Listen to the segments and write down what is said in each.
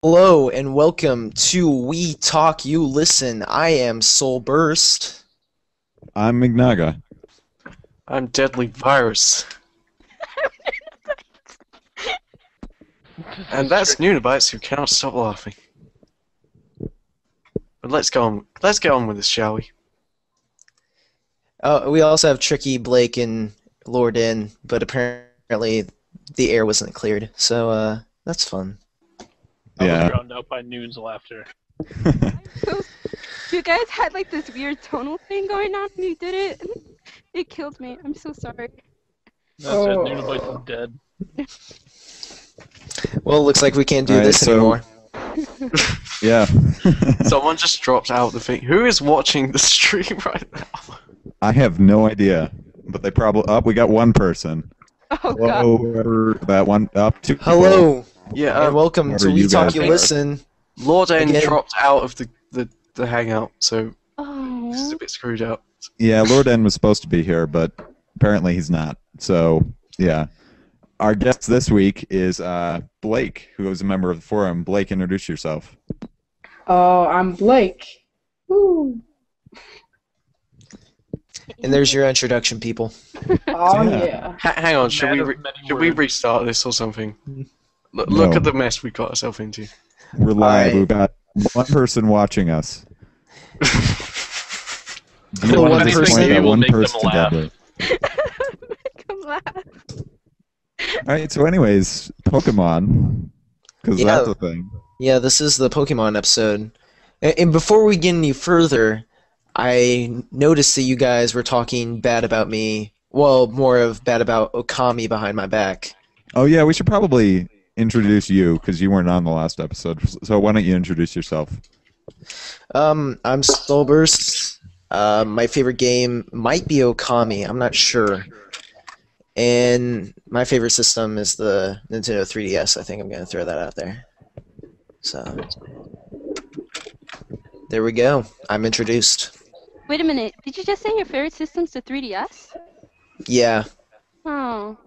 Hello and welcome to We Talk You Listen. I am SolxBurst. I'm Mignaga. I'm Deadly Virus. And that's Noonabites who cannot stop laughing. But let's go on. Let's get on with this, shall we? We also have Tricky, Blake, and Lord In, but apparently the air wasn't cleared, so that's fun. I Yeah. was drowned out by Noon's laughter. You guys had like this weird tonal thing going on when you did it. It killed me. I'm so sorry. That's it. Noonabites is dead. Well, it looks like we can't do Alright, this so- anymore. Yeah. Someone just dropped out the thing. Who is watching the stream right now? I have no idea, but they probably. We got one person. Oh god. Hello, whoever that one up to. Hello Yeah, and welcome whoever to We you Talk guys You are. Listen. Lord N Again. dropped out of the hangout, so this is Oh. a bit screwed out. Yeah, Lord N was supposed to be here, but apparently he's not. So yeah, our guest this week is Blake, who is a member of the forum. Blake, introduce yourself. Oh, I'm Blake. Woo. And there's your introduction, people. Oh Yeah. yeah. Hang on, should Man we of re many should we words. restart this or something? Look No. at the mess we got ourselves into. We're live. Alright. We've got one person watching us. Do The you want one to just person- point that will one make them person laugh. deadly? Come laugh. Alright, so anyways, Pokemon, because Yeah. that's a thing. Yeah, this is the Pokemon episode. And before we get any further, I noticed that you guys were talking bad about me. Well, more of bad about Okami behind my back. Oh yeah, we should probably introduce you because you weren't on the last episode. So why don't you introduce yourself? I'm SolxBurst. My favorite game might be Okami. I'm not sure. And my favorite system is the Nintendo 3DS. I think I'm going to throw that out there. So, there we go. I'm introduced. Wait a minute. Did you just say your favorite system's the 3DS? Yeah. Oh.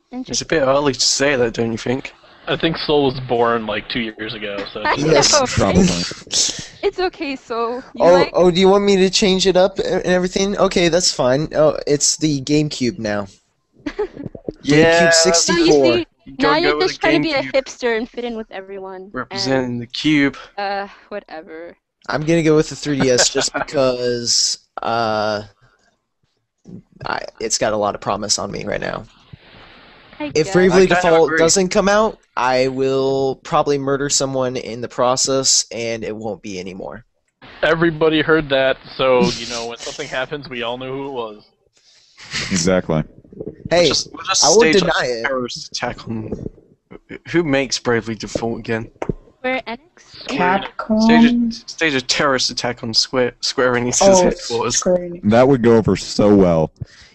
It's a Interesting. bit early to say that, don't you think? I think Soul was born like 2 years ago, so I Yes, know, Probably. right? It's okay, so you Oh, like oh, do you want me to change it up and everything? Okay, that's fine. Oh, it's the GameCube now. GameCube so 64. you see, You now gotta you're go with just the trying to be a GameCube hipster and fit in with everyone. representing the cube. And, whatever. I'm gonna go with the 3DS just because it's got a lot of promise on me right now. I If guess. Bravely I kind of Default agree. doesn't come out, I will probably murder someone in the process, and it won't be anymore. everybody heard that, so you know when something happens, we all know who it was. Exactly. Hey, We'll just I won't stage deny a it. terrorist attack on. Who makes Bravely Default again? Square Enix? Capcom. Stage a terrorist attack on Square Enix's Oh, headquarters. screen. That would go over so well.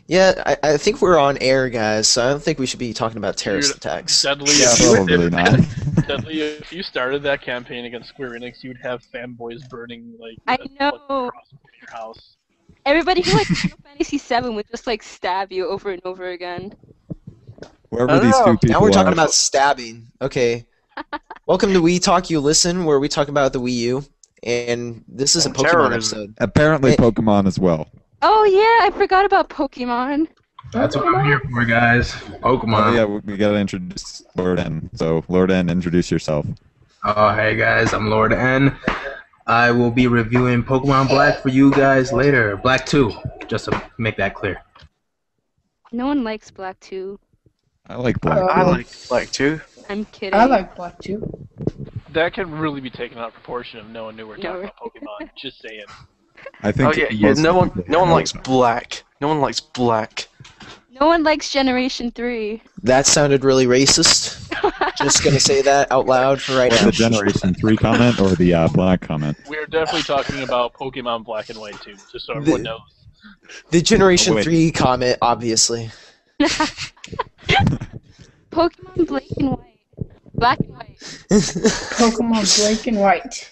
yeah, I think we're on air, guys, so I don't think we should be talking about terrorist Dude, attacks. Deadly, Yeah, if you, probably not. Deadly, if you started that campaign against Square Enix, you'd have fanboys burning like I know. across your house. Everybody who likes Final Fantasy VII would just like stab you over and over again. Whoever these two people Now we're talking are. about stabbing. Okay. Welcome to We Talk You Listen, where we talk about the Wii U, and this is a And Pokemon terrorism. episode. Apparently Hey. Pokemon as well. Oh yeah, I forgot about Pokemon. That's what I'm here for, guys. Oh, Pokemon. yeah, we gotta introduce Lord N. So, Lord N, introduce yourself. Oh, hey guys, I'm Lord N. I will be reviewing Pokemon Black for you guys later. Black 2, just to make that clear. No one likes Black 2. I like Black. Uh, I like Black too. I'm kidding. I like Black too. That can really be taken out of proportion if no one knew we're Yeah, talking right. about Pokemon. Just saying. I Oh think yeah. most No people one know likes that. black. No one likes black. No one likes Generation 3. That sounded really racist. Just gonna say that out loud for right What, now. the Generation 3 comment or the Black comment? We're definitely talking about Pokemon Black and White too, just so everyone knows. The Generation Oh, wait. 3 comment, obviously. Pokemon Black and White. Black and White. Pokemon Black and White.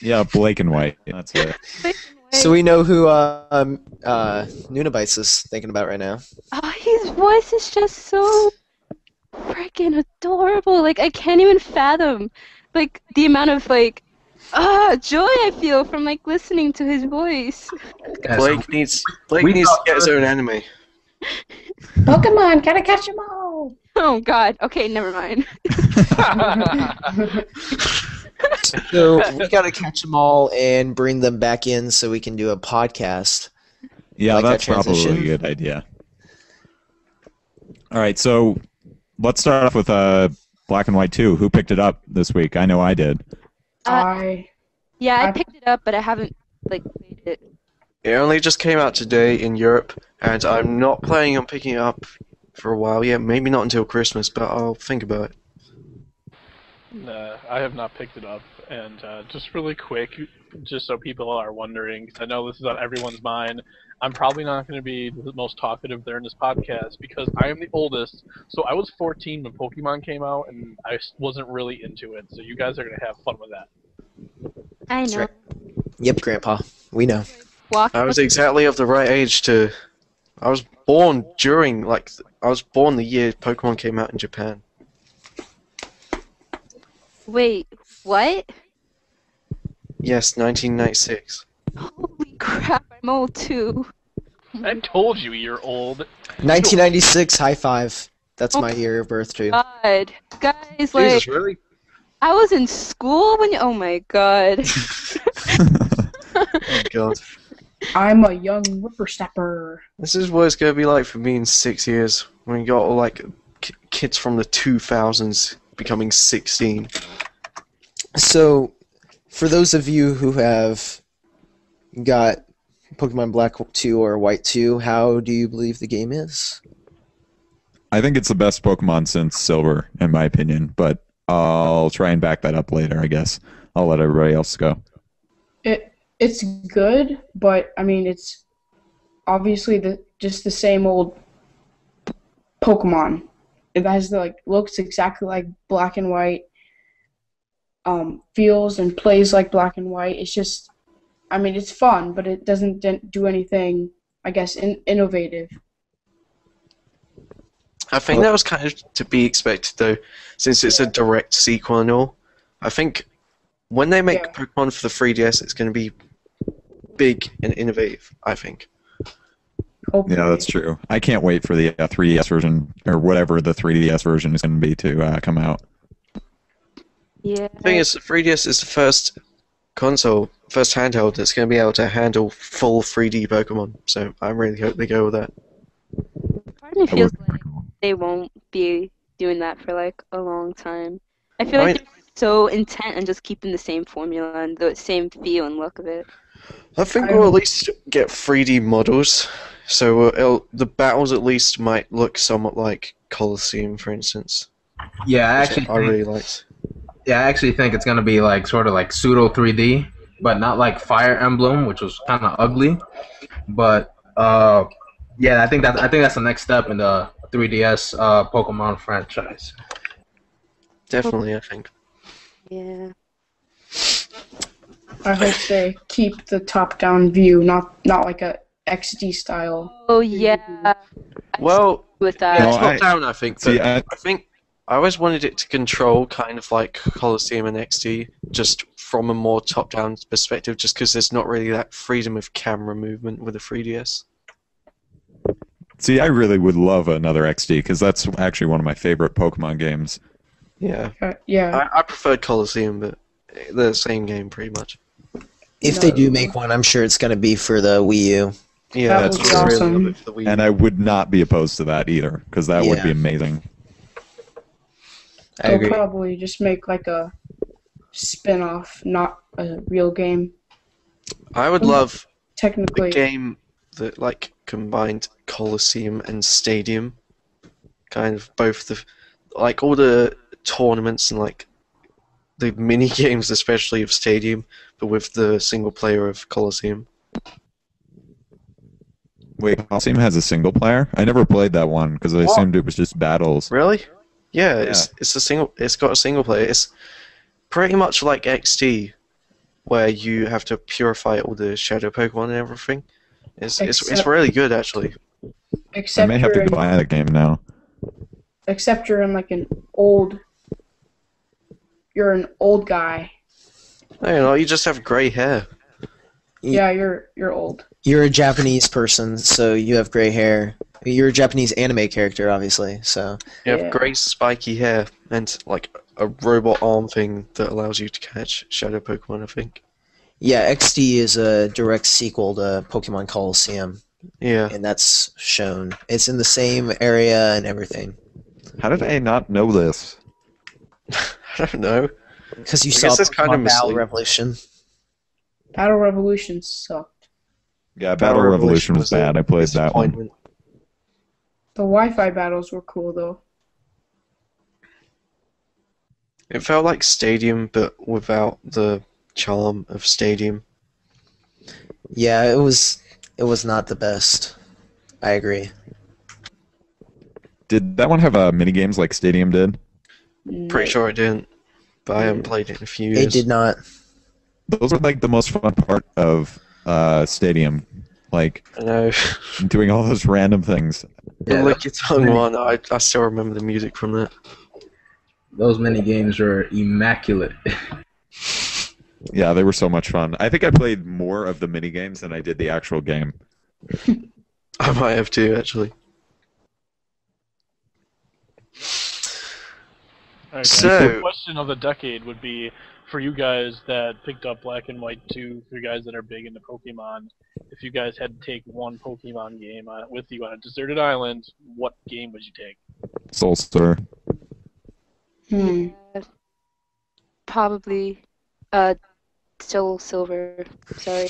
Yeah, Blake and White. That's it. Black and White. So we know who Noonabites is thinking about right now. Oh, his voice is just so freaking adorable. Like I can't even fathom like the amount of like joy I feel from like listening to his voice. Yeah, Blake needs to get his own anime. Pokemon, gotta catch them all. Oh God. Okay, never mind. So we gotta catch them all and bring them back in so we can do a podcast. Yeah, Like that that's probably transition? a good idea. All right, so let's start off with Black and White 2. Who picked it up this week? I know I did. Yeah, I I- picked it up, but I haven't like played it. It only just came out today in Europe, and I'm not planning on picking it up for a while yet. Maybe not until Christmas, but I'll think about it. I have not picked it up, and just really quick, just so people are wondering, because I know this is on everyone's mind, I'm probably not going to be the most talkative there in this podcast, because I am the oldest, so I was 14 when Pokemon came out, and I wasn't really into it, so you guys are going to have fun with that. I That's know. right. Yep, Grandpa. We know. Walk. I was exactly of the right age to. I was born during, I was born the year Pokemon came out in Japan. Wait, what? Yes, 1996. Holy crap! I'm old too. I told you you're old. 1996, high five. That's Oh. my year of birth too. God, guys, like Jesus, really? I was in school when. Oh my God. Oh God. I'm a young whippersnapper. This is what it's gonna be like for me in 6 years when you got all kids from the 2000s becoming 16. So, for those of you who have got Pokemon Black 2 or White 2, how do you believe the game is? I think it's the best Pokemon since Silver, in my opinion, but I'll try and back that up later, I guess. I'll let everybody else go. It's good, but I mean it's obviously just the same old Pokemon. It has looks exactly like Black and White, feels and plays like Black and White. It's just, I mean, it's fun, but it doesn't do anything, I guess, innovative. I think that was kind of to be expected though, since it's a direct sequel and all. I think when they make Yeah. Pokemon for the 3DS, it's going to be big and innovative, I think. Hopefully. Yeah, that's true. I can't wait for the 3DS version, or whatever the 3DS version is going to be, to come out. Yeah. The thing is, the 3DS is the first handheld that's going to be able to handle full 3D Pokemon, so I really hope they go with that. Part of me That feels would be like cool. they won't be doing that for like a long time. I feel I like mean- they're so intent on just keeping the same formula and the same feel and look of it. I think I we'll at hope- least get 3D models, so the battles at least might look somewhat like Colosseum, for instance. Yeah, I which actually I think, really liked. yeah, I actually think it's gonna be sort of like pseudo 3D, but not like Fire Emblem, which was kind of ugly. But yeah, I think that's the next step in the 3DS Pokemon franchise. Definitely, I think. Yeah. I hope they keep the top-down view, not like a XD style. Oh yeah. Well, With that. No, top down, I think. See, But I think I always wanted it to control kind of like Colosseum and XD, just from a more top-down perspective, just because there's not really that freedom of camera movement with the 3DS. See, I really would love another XD, because that's actually one of my favorite Pokemon games. Yeah, Yeah. I preferred Colosseum, but they're the same game pretty much. If they do make one, I'm sure it's going to be for the Wii U. Yeah, That would that's be really awesome. love it for the Wii. And I would not be opposed to that either, because that would be Yeah. amazing. I They'll agree. probably just make like a spin-off, not a real game. I would love a Technically, game that combined Colosseum and Stadium, kind of both all the tournaments and the mini games, especially of Stadium, but with the single player of Colosseum. Wait, Colosseum has a single player? I never played that one, because I assumed it was just battles. Really? Yeah, it's a single. It's got a single player. It's pretty much like XD, where you have to purify all the shadow Pokemon and everything. It's Except- really good actually. I except may have to you're go buy that game now. except you're in like an old. you're an old guy. No, you're not. You just have grey hair. Yeah, you're old. You're a Japanese person, so you have gray hair. You're a Japanese anime character, obviously. So You have Yeah. grey spiky hair and like a robot arm thing that allows you to catch shadow Pokemon, I think. yeah, XD is a direct sequel to Pokemon Coliseum, Yeah. and that's shown. It's in the same area and everything. How did I not know this? I don't know. Because you I saw guess it's kind of Pokemon Battle misleading. Revolution. Battle Revolution sucked. Yeah, Battle Revolution was bad. I played that one. disappointment. The Wi-Fi battles were cool though. It felt like Stadium, but without the charm of Stadium. Yeah, it was not the best. I agree. Did that one have mini games like Stadium did? Pretty sure it didn't, but I haven't played it in a few years. It did not. Those are like the most fun part of Stadium, like I know. doing all those random things. The Yeah, lick your tongue one, I still remember the music from that. those mini games are immaculate. Yeah, they were so much fun. I think I played more of the mini games than I did the actual game. I might have too, actually. Alright, So- the question of the decade would be for you guys that picked up Black and White 2, for you guys that are big into Pokemon, if you guys had to take one Pokemon game with you on a deserted island, what game would you take? Soulstar. Hmm. Probably, still silver. Sorry.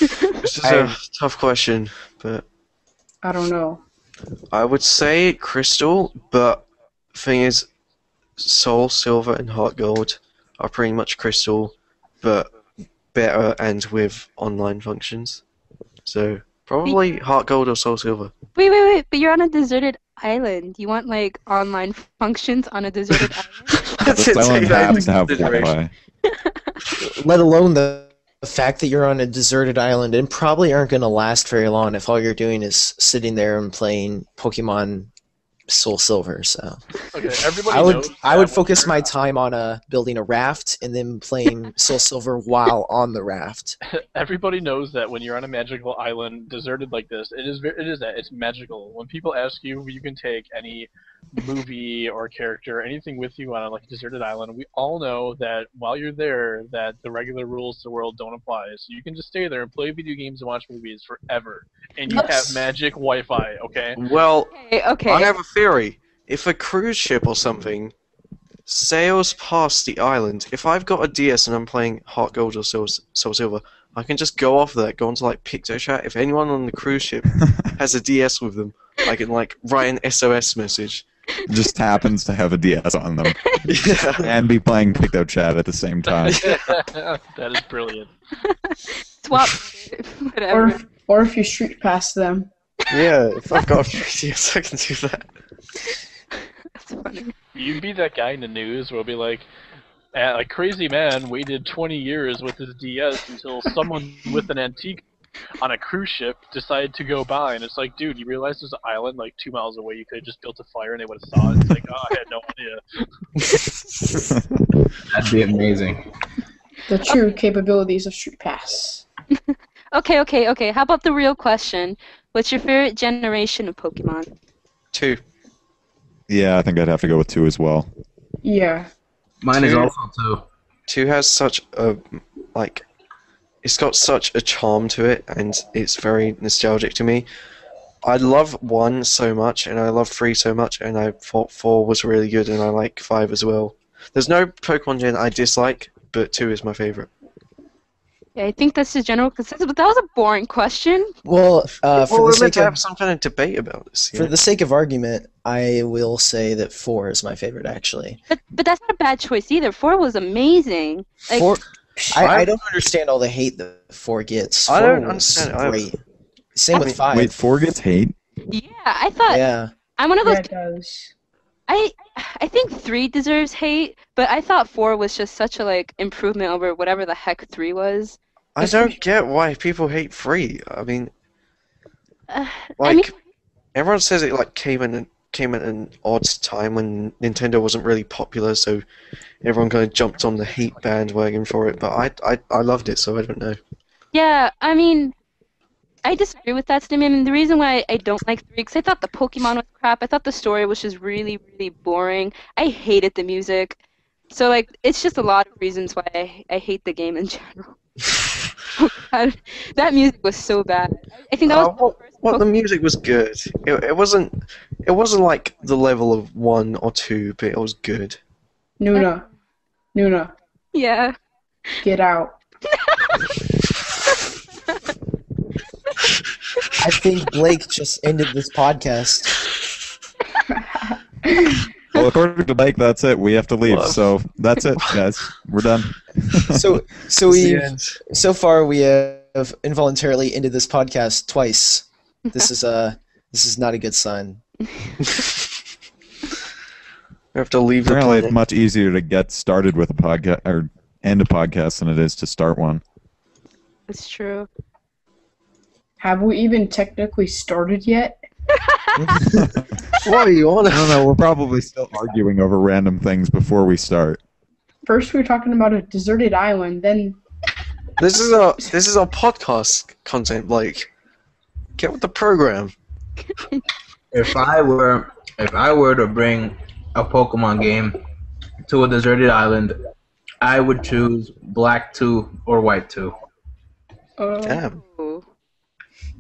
This is a tough question, but I don't know. I would say Crystal, but thing is, Soul, Silver, and Heart Gold are pretty much Crystal, but better and with online functions. So probably Heart Gold or Soul Silver. Wait, but you're on a deserted island. You want, like, online functions on a deserted island? This island has to have consideration. Wi-Fi. Let alone the fact that you're on a deserted island and probably aren't going to last very long if all you're doing is sitting there and playing Pokemon Soul Silver. So Okay, everybody I would knows I would that focus when my time on building a raft and then playing Soul Silver while on the raft. everybody knows that when you're on a magical island deserted like this, it's magical. When people ask you, you can take any movie or character, anything with you on a deserted island. We all know that while you're there, that the regular rules of the world don't apply. So you can just stay there and play video games and watch movies forever, and you have magic Wi-Fi. Okay. Well, Okay. I have a theory. If a cruise ship or something sails past the island, if I've got a DS and I'm playing Heart Gold or Soul Silver, I can just go off there, go onto PictoChat. If anyone on the cruise ship has a DS with them, I can write an SOS message. Just happens to have a DS on them Yeah. and be playing PictoChat at the same time. That is brilliant. Swap. Whatever. Or if you street pass them. Yeah, if I've got a DS, I can do that. That's funny. You'd be that guy in the news where it'll be like, a crazy man waited 20 years with his DS until someone with an antique on a cruise ship decided to go by, and it's like, dude, you realize there's an island 2 miles away. You could have just built a fire and they would have saw it. It's like, oh, I had no idea. That'd be amazing. The true capabilities of street pass. Okay. How about the real question? What's your favorite generation of Pokemon? 2. Yeah, I think I'd have to go with 2 as well. Yeah. Mine is Two. also 2. 2 has such a it's got such a charm to it, and it's very nostalgic to me. I love 1 so much, and I love 3 so much, and I thought 4 was really good, and I like 5 as well. There's no Pokemon gen I dislike, but 2 is my favorite. Yeah, I think that's the general consensus, but that was a boring question. Well, Well, for we're the meant sake to have of some kind of debate about this. for the sake of argument, I will say that 4 is my favorite actually. But that's not a bad choice either. 4 was amazing. Like, 4, I don't understand all the hate that 4 gets. I 4 don't was understand it either. great. Same with 5. Wait, 4 gets hate? yeah, I thought Yeah. I'm one of Yeah, those. it does. I think 3 deserves hate, but I thought 4 was just such a improvement over whatever the heck 3 was. I don't get why people hate 3. I mean, I mean, everyone says it came came at an odd time when Nintendo wasn't really popular, so everyone kind of jumped on the hate bandwagon for it. But I loved it, so I don't know. Yeah, I mean, I disagree with that statement. I mean, the reason why I don't like 3, because I thought the Pokemon was crap. I thought the story was just really, really boring. I hated the music. So, like, it's just a lot of reasons why I hate the game in general. Oh, God. That music was so bad. I think that was the first Well, the music was good. It wasn't like the level of 1 or 2, but it was good. Nuna, Yeah. get out. I think Blake just ended this podcast. Well, according to Blake, that's it. We have to leave. Well. So that's it, guys. We're done. So It's the we end. so far we have involuntarily ended this podcast twice. This is not a good sign. We have to leave the Apparently, it's planet. much easier to get started with a podcast or end a podcast than it is to start one. It's true. Have we even technically started yet? What are you on? I don't know. We're probably still arguing over random things before we start. First we were talking about a deserted island, then This is our podcast content, Blake. Get with the program. If I were to bring a Pokemon game to a deserted island, I would choose Black 2 or White 2. Damn. Ooh,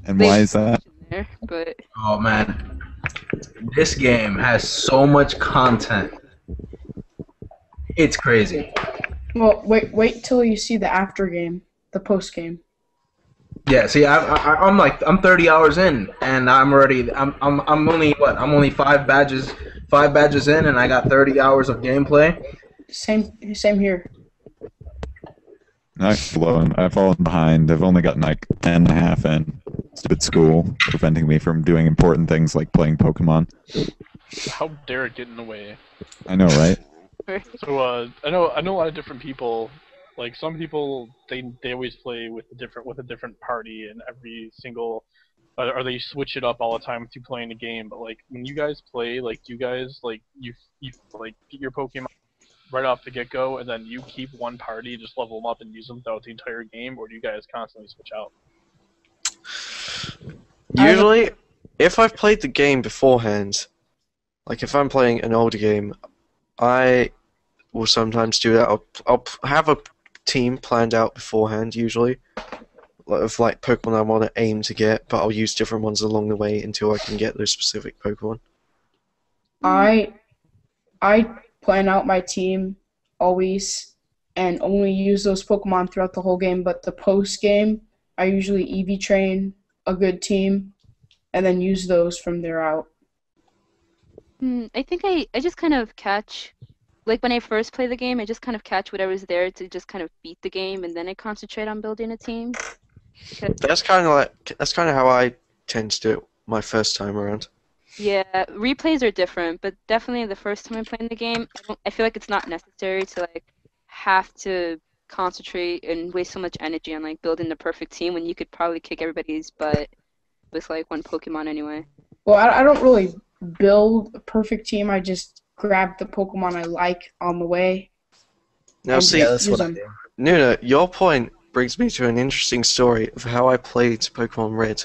And why is that? there, but Oh man, this game has so much content. It's crazy. well, wait till you see the after game, the post game. Yeah, see, I'm 30 hours in, and I'm only 5 badges in, and I got 30 hours of gameplay. Same here. I've fallen behind. I've only gotten like 10.5 in. Stupid school preventing me from doing important things like playing Pokemon. How dare it get in the way? I know, right? So I know a lot of different people. Like some people, they always play with a different party in every single, or they switch it up all the time with you playing the game. But like when you guys play, like do you guys like you like get your Pokemon right off the get go, and then you keep one party, just level them up and use them throughout the entire game, or do you guys constantly switch out? Usually, if I've played the game beforehand, like if I'm playing an older game, I will sometimes do that. I'll have a team planned out beforehand, usually, of like Pokemon I want to aim to get, but I'll use different ones along the way until I can get those specific Pokemon. I plan out my team always and only use those Pokemon throughout the whole game, but the post game I usually EV train a good team and then use those from there out. I think I just kind of catch, like when I first play the game, I just kind of catch whatever's there to just kind of beat the game, and then I concentrate on building a team. That's kind of how I tend to do it my first time around. Yeah, replays are different, but definitely the first time I'm playing the game, I feel like it's not necessary to like have to concentrate and waste so much energy on like building the perfect team when you could probably kick everybody's butt with like one Pokemon anyway. Well, I don't really build a perfect team. I just grab the Pokemon I like on the way. Now and see, Yeah, that's use what I them. do. Nuna, your point brings me to an interesting story of how I played Pokemon Red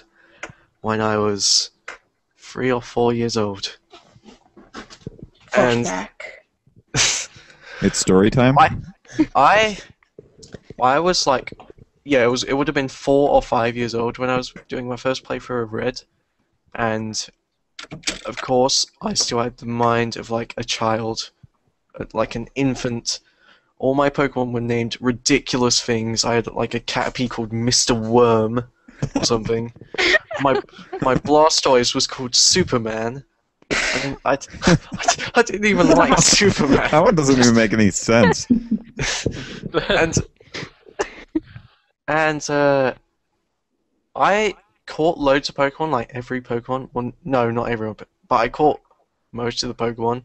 when I was 3 or 4 years old. And Flashback. It's story time. I was like, yeah, it would have been 4 or 5 years old when I was doing my first playthrough of Red, and of course I still had the mind of like a child, like an infant. All my Pokemon were named ridiculous things. I had like a Caterpie called Mr. Worm or something. My Blastoise was called Superman. I didn't even like Superman. That one doesn't even make any sense. And I caught loads of Pokemon, like every Pokemon. Well, no, not everyone, but I caught most of the Pokemon.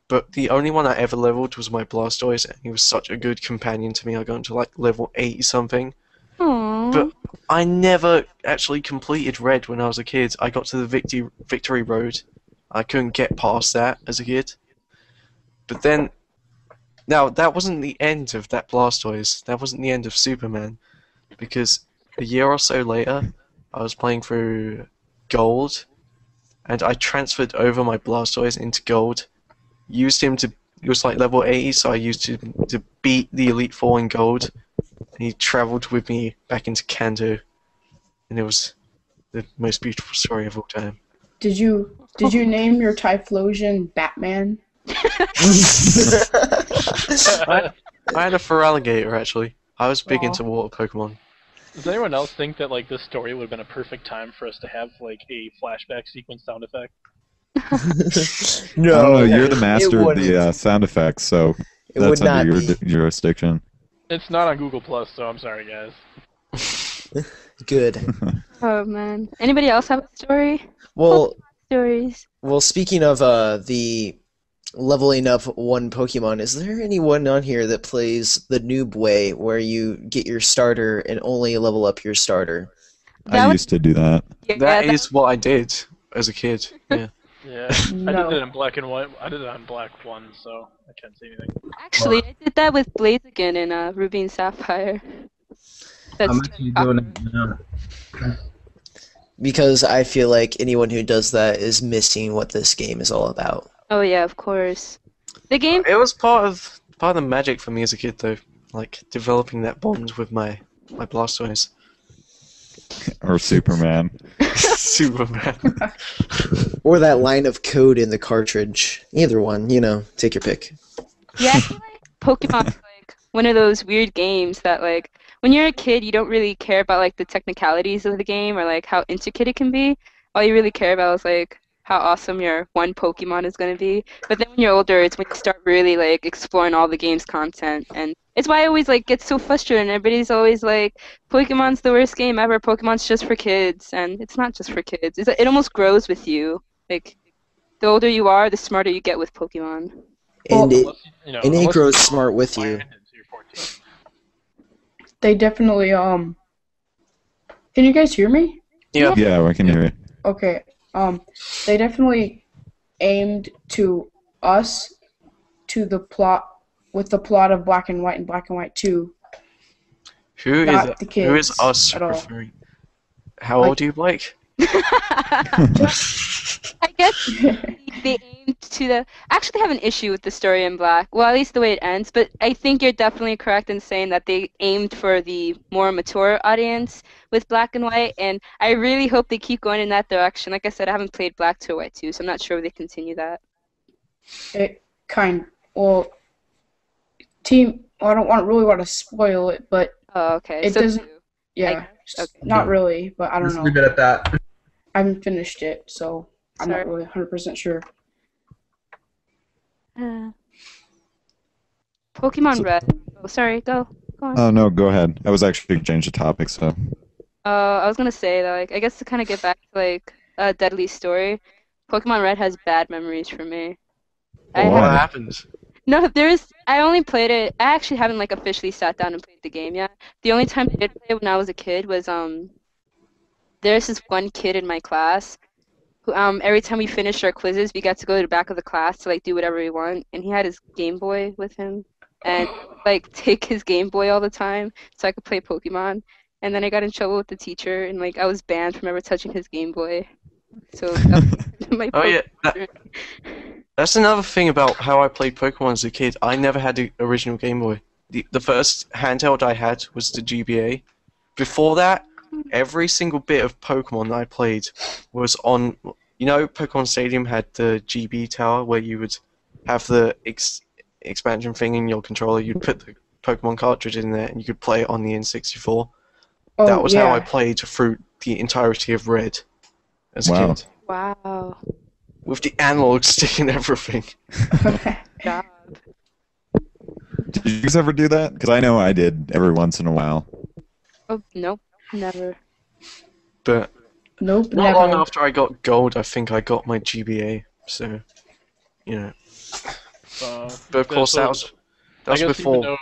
But the only one I ever leveled was my Blastoise, and he was such a good companion to me. I got into like level 80 something. Aww. But I never actually completed Red when I was a kid. I got to the Victory Road, I couldn't get past that as a kid. But then, now that wasn't the end of that Blastoise. That wasn't the end of Superman, because a year or so later, I was playing through Gold, and I transferred over my Blastoise into Gold. Used him to. He was like level 80, so I used him to beat the Elite Four in Gold. And he travelled with me back into Kanto, and it was the most beautiful story of all time. Did you name your Typhlosion Batman? I had a Feraligatr actually. I was big Aw. into water Pokemon. Does anyone else think that like this story would have been a perfect time for us to have like a flashback sequence sound effect? No, I don't know. You're the it master of wouldn't. the sound effects, so It that's would not under be. your jurisdiction. It's not on Google Plus, so I'm sorry, guys. Good. Oh man. Anybody else have a story? Well, Stories. speaking of the leveling up one Pokemon, is there anyone on here that plays the noob way, where you get your starter and only level up your starter? That I was- used to do that. Yeah, That is what I did as a kid. Yeah. Yeah, I No. did it in black and white. I did it on black one, so I can't say anything. Actually, I did that with Blaziken in Ruby and Sapphire. That's I'm actually doing it now. Because I feel like anyone who does that is missing what this game is all about. Oh yeah, of course. The game. It was part of the magic for me as a kid, though. Like developing that bond with my Blastoise. Or Superman. Superman. Or that line of code in the cartridge. Either one, take your pick. Yeah, I feel like Pokemon's like one of those weird games that like when you're a kid you don't really care about like the technicalities of the game or like how intricate it can be. All you really care about is like how awesome your one Pokemon is gonna be. But then when you're older it's when you start really like exploring all the game's content, and it's why I always like get so frustrated and everybody's always like Pokemon's the worst game ever, Pokemon's just for kids, and it's not just for kids. It almost grows with you. Like the older you are, the smarter you get with Pokemon. And it, Unless, and it unless grows you smart with you. find it until you're 14. They definitely Can you guys hear me? Yeah. Yeah, I can hear you. Okay. They definitely aimed to us to the plot with the plot of Black and White and Black and White 2. Who Not the who is kids us at all. referring? How old are you, Blake? I guess they aimed to the. I actually have an issue with the story in Black. Well, at least the way it ends. But I think you're definitely correct in saying that they aimed for the more mature audience with Black and White, and I really hope they keep going in that direction. Like I said, I haven't played Black to White 2, so I'm not sure if they continue that. Well, I don't really want to spoil it, but Oh, okay. it so doesn't. Yeah, okay. not really, but I don't Just know. leave it at that. I haven't finished it, so I'm Sorry. not really 100% sure. Pokemon So- Red. Oh, sorry. Go on. Oh no, go ahead. I was actually going to change the topic, so. I was gonna say that, like, I guess to kind of get back to like Deadly's story, Pokemon Red has bad memories for me. I Why? What have, happened? no, I only played it. I actually haven't like officially sat down and played the game yet. The only time I did play it when I was a kid was there's this one kid in my class who every time we finished our quizzes, we got to go to the back of the class to like do whatever we want, and he had his Game Boy with him, and like take his Game Boy all the time so I could play Pokemon. And then I got in trouble with the teacher, and like I was banned from ever touching his Game Boy. So that was my Oh yeah, Pokemon. that's another thing about how I played Pokemon as a kid. I never had the original Game Boy. The first handheld I had was the GBA. Before that, every single bit of Pokemon that I played was on. Pokemon Stadium had the GB tower where you would have the expansion thing in your controller. You'd put the Pokemon cartridge in there, and you could play it on the N64. Oh, That was yeah. how I played through the entirety of Red as a Wow. kid. Wow. With the analog stick and everything. God. Did you guys ever do that? Because I know I did every once in a while. Oh nope, never. But Nope, not long never. after I got gold, I think I got my GBA. So, So, But of course, that was I guess before. even though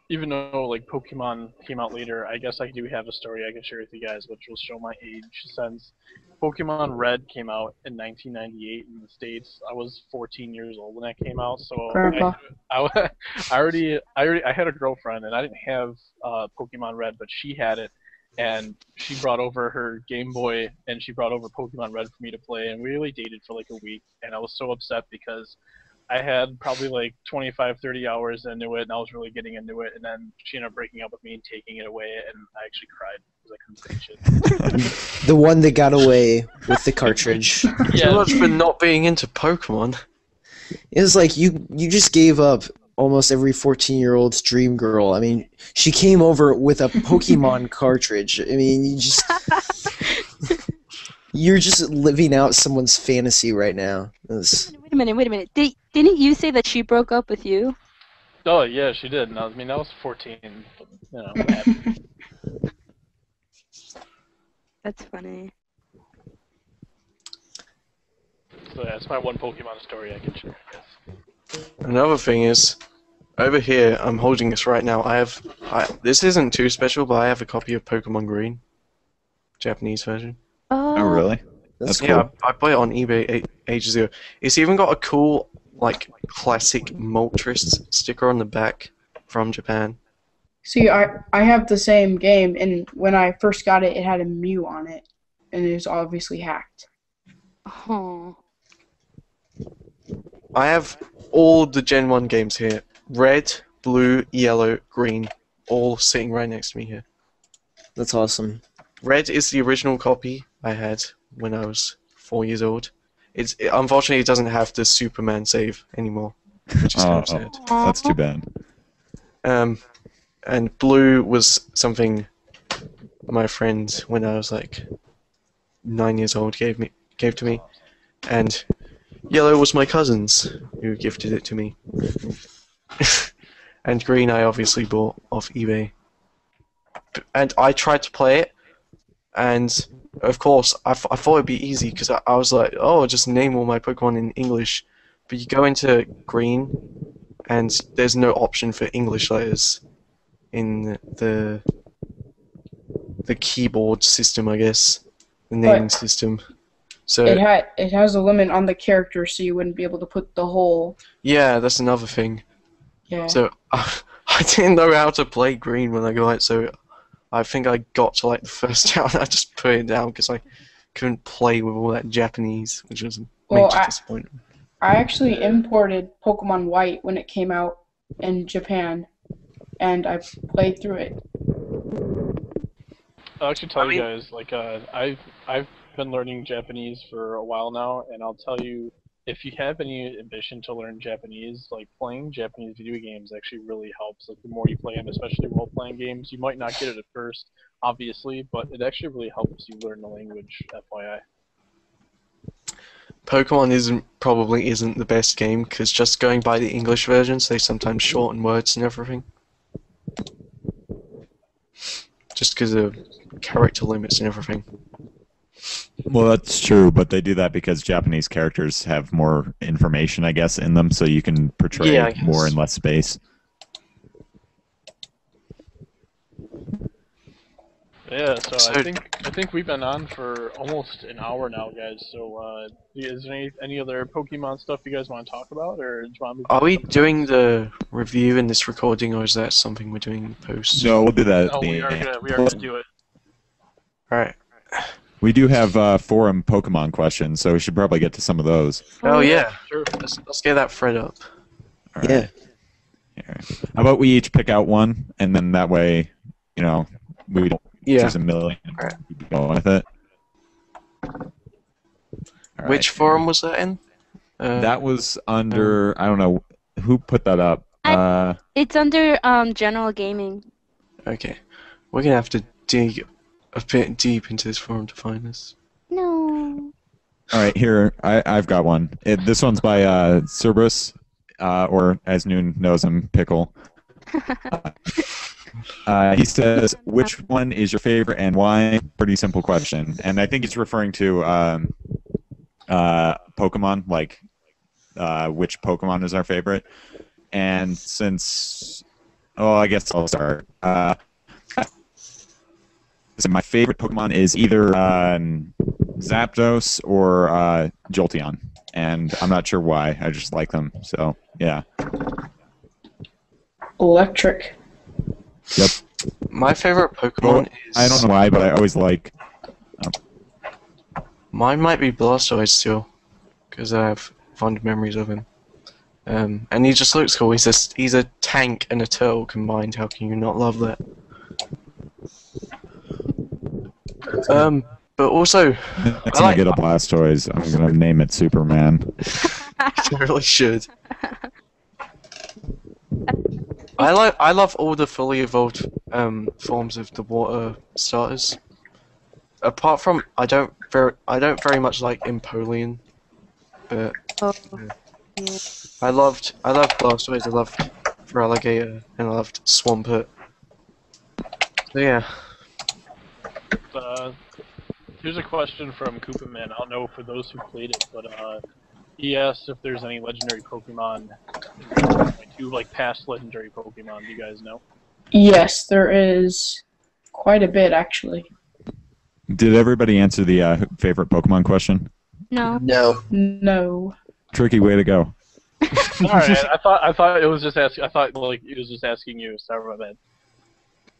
even though like Pokemon came out later, I guess I do have a story I can share with you guys, which will show my age. Since Pokemon Red came out in 1998 in the States, I was 14 years old when that came out. So Grandpa. I had a girlfriend, and I didn't have Pokemon Red, but she had it, and she brought over her Game Boy, and she brought over Pokemon Red for me to play, and we really dated for like a week, and I was so upset because I had probably like 25, 30 hours into it, and I was really getting into it, and then she ended up breaking up with me and taking it away, and I actually cried because I couldn't finish it. The one that got away with the cartridge. Too Yeah, much for not being into Pokemon. It was like you just gave up almost every 14-year-old's dream girl. I mean, she came over with a Pokemon cartridge. I mean, you're just living out someone's fantasy right now. It's- Wait a minute. Didn't you say that she broke up with you? oh yeah, she did. And I mean, that was 14. But, you know, it happened. That's funny. So yeah, it's my one Pokemon story I can share. I guess. Another thing is, over here, I'm holding this right now. This isn't too special, but I have a copy of Pokemon Green, Japanese version. Oh, really? That's That's cool. cool. Yeah, I bought it on eBay ages ago. It's even got a cool, like, classic Moltres sticker on the back from Japan. See, I have the same game, and when I first got it, it had a Mew on it, and it was obviously hacked. Oh. I have all the Gen 1 games here. Red, blue, yellow, green, all sitting right next to me here. That's awesome. Red is the original copy I had when I was 4 years old. Unfortunately, it doesn't have the Superman save anymore, which is kind of sad. That's too bad. And blue was something my friend, when I was like 9 years old, gave to me, and yellow was my cousin's who gifted it to me. And green I obviously bought off eBay. And I tried to play it, and of course I thought it'd be easy because I was like, oh, I'll just name all my Pokemon in English. But you go into green, and there's no option for English letters in the keyboard system, I guess, the naming system. So It has a limit on the character, so you wouldn't be able to put the whole. yeah, that's another thing. Yeah. So I didn't know how to play green when I got it, so I think I got to like the first town. I just put it down because I couldn't play with all that Japanese, which was a Well, major disappointment. I actually imported Pokemon White when it came out in Japan, and I played through it. I'll actually tell I you mean- guys, like, I've been learning Japanese for a while now, and I'll tell you, if you have any ambition to learn Japanese, like, playing Japanese video games actually really helps. Like, the more you play them, especially role-playing games, you might not get it at first, obviously, but it actually really helps you learn the language, FYI. Pokemon probably isn't the best game because just going by the English versions, they sometimes shorten words and everything. Just because of character limits and everything. Well, that's true, but they do that because Japanese characters have more information, I guess, in them, so you can portray Yeah, I guess. more in less space. Yeah, so So- I think we've been on for almost an hour now, guys. So, is there any other Pokemon stuff you guys want to talk about, or do you want to move Are on to we something doing else? the review in this recording, or is that something we're doing in post? No, we'll do that. Oh, we are gonna do it. Alright. We do have forum Pokemon questions, so we should probably get to some of those. Oh yeah, Sure. let's get that thread up. All right. Yeah. Here. How about we each pick out one, and then that way, we don't Yeah. choose a million. Alright. Keep going with it. All right. Which forum was that in? That was under, I don't know, who put that up? It's under general gaming. Okay. We're gonna have to dig a bit deep into this forum to find this. No. All right, here, I've got one. This one's by Cerberus, or as Noon knows him, Pickle. He says, which one is your favorite and why? Pretty simple question. And I think he's referring to Pokemon, which Pokemon is our favorite. And since Oh, I guess I'll start. So my favorite Pokemon is either Zapdos or Jolteon, and I'm not sure why. I just like them. So yeah. Electric. Yep. My favorite Pokemon is. I don't know why, but I always like. Mine might be Blastoise still, because I have fond memories of him. And he just looks cool. He's a tank and a turtle combined. How can you not love that? But also, Next time I get a Blastoise, I'm gonna name it Superman. you really should. I love all the fully evolved forms of the water starters. Apart from I don't very much like Empoleon, but Oh, yeah. I loved Blastoise, I loved Feraligatr, and I loved Swampert. So yeah. Here's a question from Koopaman. I don't know for those who played it, but he asked if there's any legendary Pokemon, like past legendary Pokemon. Do you guys know? Yes, there is quite a bit actually. Did everybody answer the favorite Pokemon question? No. No. No. Tricky way to go. All right. I thought it was just asking. I thought like it was just asking you. Sorry about that.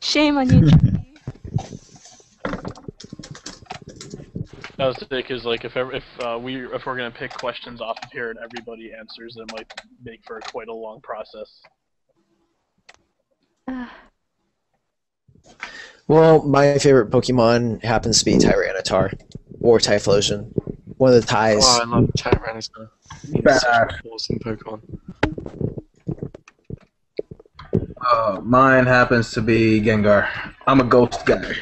Shame on you. That was because like if we're gonna pick questions off of here and everybody answers, it might make for quite a long process. Well, my favorite Pokemon happens to be Tyranitar or Typhlosion. One of the ties. Oh, I love Tyranitar. He's such an awesome Pokemon. Mine happens to be Gengar. I'm a ghost guy.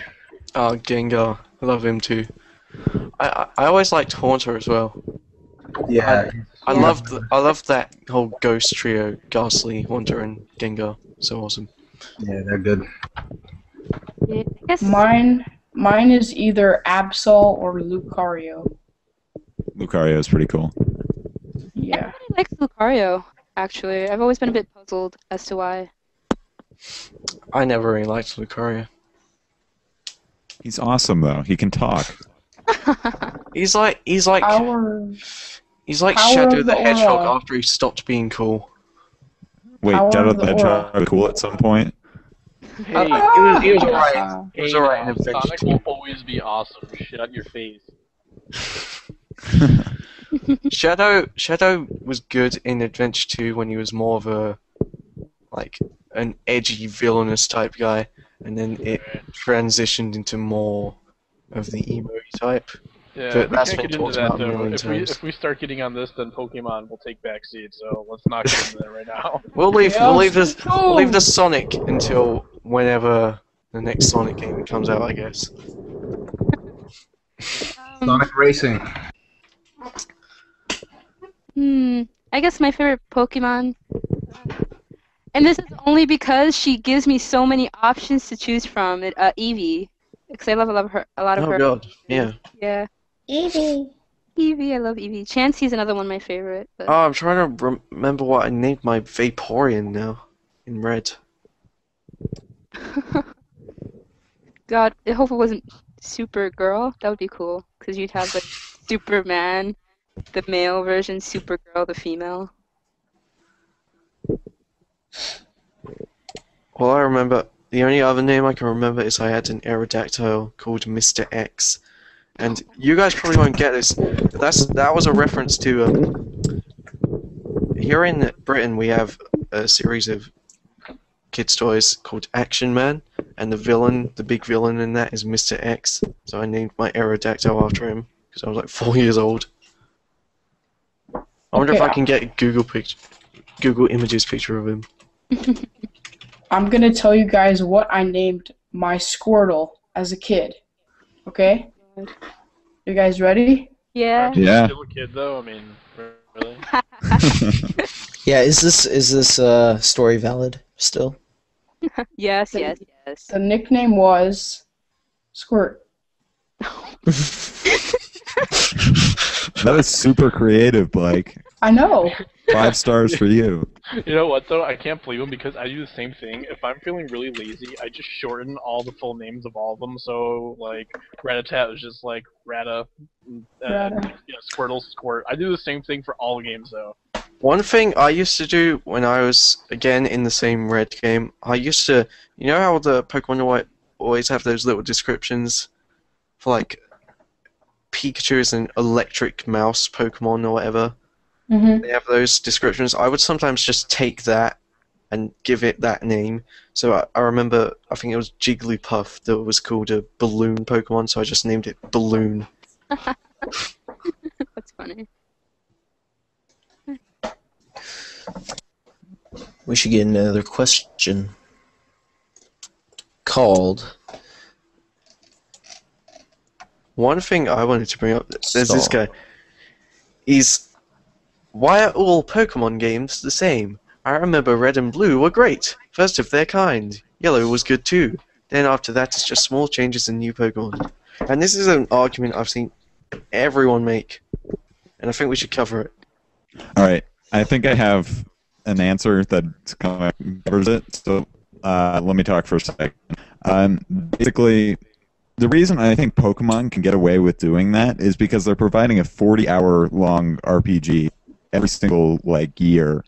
Oh, Gengar. I love him too. I always liked Haunter as well. Yeah. I loved that whole ghost trio, Ghastly, Haunter, and Gengar. So awesome. Yeah, they're good. Yeah, I guess Mine is either Absol or Lucario. Lucario is pretty cool. Yeah. everybody likes Lucario, actually. I've always been a bit puzzled as to why. I never really liked Lucario. He's awesome though. He can talk. He's like Power Shadow of the the Hedgehog Aura. after he stopped being cool. Wait, Power Shadow of the the Hedgehog was cool at some point. Hey, He was alright. He was alright in Adventure Sonic 2. will always be awesome. Shut your face. Shadow was good in Adventure 2 when he was more of an edgy villainous type guy, and then it transitioned into more of the emo type. Yeah, But we that's can't been get into talked that about a though. million If times. we start getting on this, then Pokemon will take backseat. So let's not get into that right now. We'll leave Yeah, the Sonic until whenever the next Sonic game comes out, I guess. Sonic Racing. I guess my favorite Pokemon, and this is only because she gives me so many options to choose from. Eevee, because I love a lot of Oh her. god, yeah. Yeah. Eevee. Eevee, I love Eevee. Chansey's another one of my favorite. But... Oh, I'm trying to remember what I named my Vaporeon now in red. God, I hope it wasn't Supergirl. That would be cool, because you'd have like Superman, the male version, Supergirl, the female. All I remember, the only other name I can remember is I had an Aerodactyl called Mr. X. And you guys probably won't get this. That was a reference to here in Britain we have a series of kids' toys called Action Man, and the big villain in that is Mr. X. So I named my Aerodactyl after him because I was like 4 years old. I wonder if Okay. I can get a Google Images picture of him. I'm gonna tell you guys what I named my Squirtle as a kid. Okay? You guys ready? Yeah. Yeah. Still a kid though. I mean, really. Yeah, is this story valid still? Yes. The nickname was Squirt. That is super creative, Blake. I know. 5 stars for you. You know what though? I can't believe him because I do the same thing. If I'm feeling really lazy, I just shorten all the full names of all of them. So like Ratatat was just like Rata, Rata. Squirtle, Squirt. I do the same thing for all games though. One thing I used to do when I was, again, in the same Red game, I used to, you know how the Pokemon always have those little descriptions for, like, Pikachu is an electric mouse Pokemon or whatever? Mhm. They have those descriptions. I would sometimes just take that and give it that name. So I remember, I think it was Jigglypuff that was called a balloon Pokemon, so I just named it Balloon. That's funny. We should get another question called. One thing I wanted to bring up, there's this Stall. guy, is why are all Pokemon games the same? I remember Red and Blue were great, first of their kind. Yellow was good too. Then after that it's just small changes in new Pokemon. And this is an argument I've seen everyone make, and I think we should cover it. All right. I think I have an answer that kind of covers it. So let me talk for a second. Basically, the reason I think Pokemon can get away with doing that is because they're providing a 40-hour-long RPG every single year,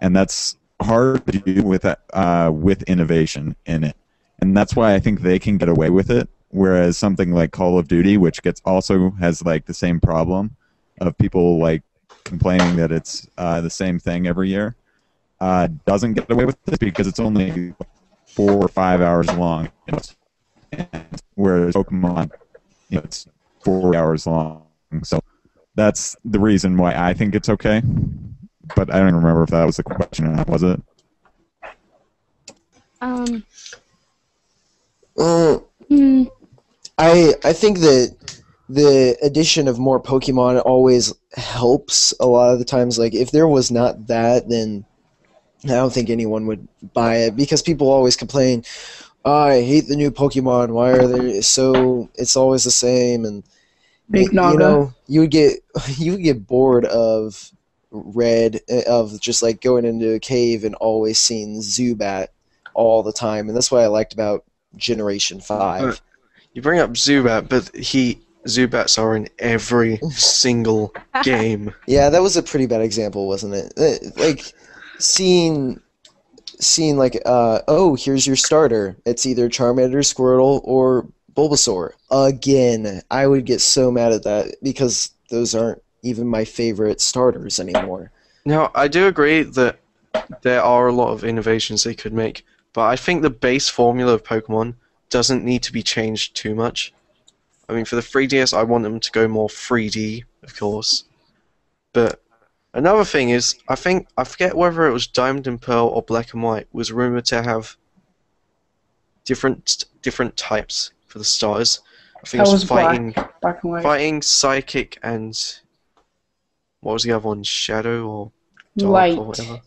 and that's hard to do with innovation in it. And that's why I think they can get away with it. Whereas something like Call of Duty, which also has the same problem of people complaining that it's the same thing every year, doesn't get away with it because it's only 4 or 5 hours long. And whereas Pokemon, it's 4 hours long. So that's the reason why I think it's okay. But I don't remember if that was the question or not. Was it? Hmm. I think that the addition of more Pokemon always helps a lot of the times. Like, if there was not that, then I don't think anyone would buy it, because people always complain, oh, I hate the new Pokemon, why are they so, it's always the same, and Mignaga. you would get bored of Red, of just going into a cave and always seeing Zubat all the time, and that's what I liked about Generation 5. You bring up Zubat, but Zubats are in every single game. Yeah, that was a pretty bad example, wasn't it? Seeing oh, here's your starter. It's either Charmander, Squirtle, or Bulbasaur. Again, I would get so mad at that because those aren't even my favorite starters anymore. Now, I do agree that there are a lot of innovations they could make, but I think the base formula of Pokemon doesn't need to be changed too much. I mean, for the 3DS, I want them to go more 3D, of course. But another thing is, I forget whether it was Diamond and Pearl or Black and White, was rumored to have different types for the starters. I think That it was was fighting, Black and white. fighting, psychic, and what was the other one? Shadow or dark Light. or whatever.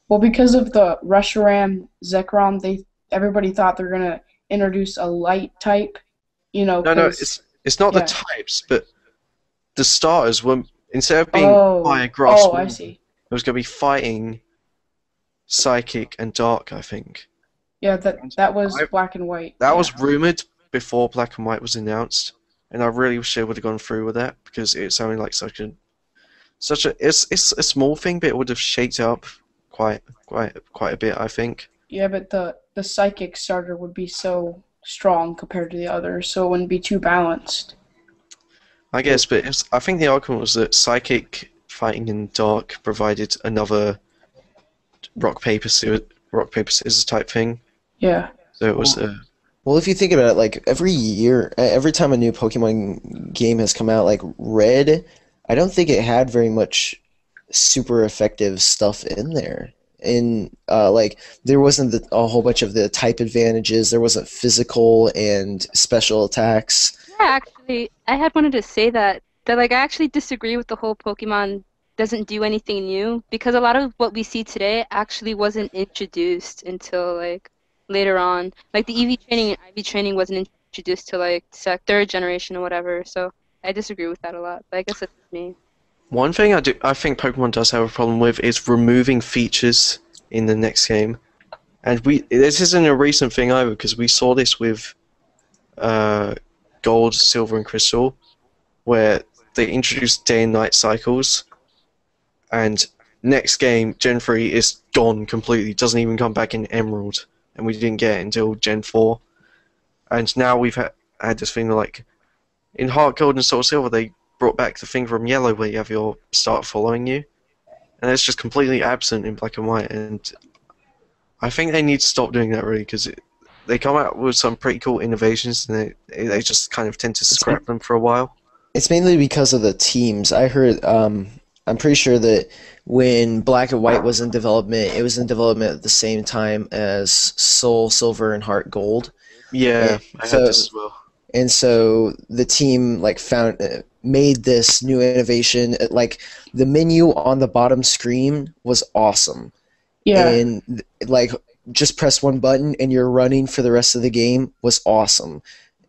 Well, because of the Reshiram, Zekrom, everybody thought they were gonna introduce a light type. No, 'cause- it's not yeah. the types, but the starters were, instead of being fire, Oh, grass, I water, see. it was going to be fighting, psychic, and dark, I think. Yeah, that was I- Black and White. That yeah. was rumored before Black and White was announced, and I really wish they would have gone through with that, because it sounded like it's a small thing, but it would have shaked up quite a bit, I think. Yeah, but the psychic starter would be so strong compared to the others, so it wouldn't be too balanced. I guess, but I think the argument was that psychic, fighting, and dark provided another rock paper scissors type thing. Yeah. So it was Well, if you think about it, every year, every time a new Pokemon game has come out, like Red, I don't think it had very much super effective stuff in there. And there wasn't a whole bunch of the type advantages. There wasn't physical and special attacks. Yeah, actually, I had wanted to say that I actually disagree with the whole Pokemon doesn't do anything new, because a lot of what we see today actually wasn't introduced until later on. Like the EV training and IV training wasn't introduced till third generation or whatever. So I disagree with that a lot. But I guess that's me. One thing I think Pokemon does have a problem with is removing features in the next game, and this isn't a recent thing either because we saw this with Gold, Silver, and Crystal, where they introduced day and night cycles, and next game Gen 3 is gone completely, doesn't even come back in Emerald, and we didn't get it until Gen 4, and now we've had this thing like in Heart Gold and Soul Silver they brought back the thing from Yellow where you have your start following you, and it's just completely absent in Black and White, and I think they need to stop doing that really because they come out with some pretty cool innovations and they just kind of tend to scrap them for a while. It's mainly because of the teams. I heard, I'm pretty sure that when Black and White was in development, it was in development at the same time as Soul Silver and Heart Gold. Yeah, And I heard this as well. And so the team made this new innovation. Like the menu on the bottom screen was awesome. Yeah. And like just press one button and you're running for the rest of the game was awesome.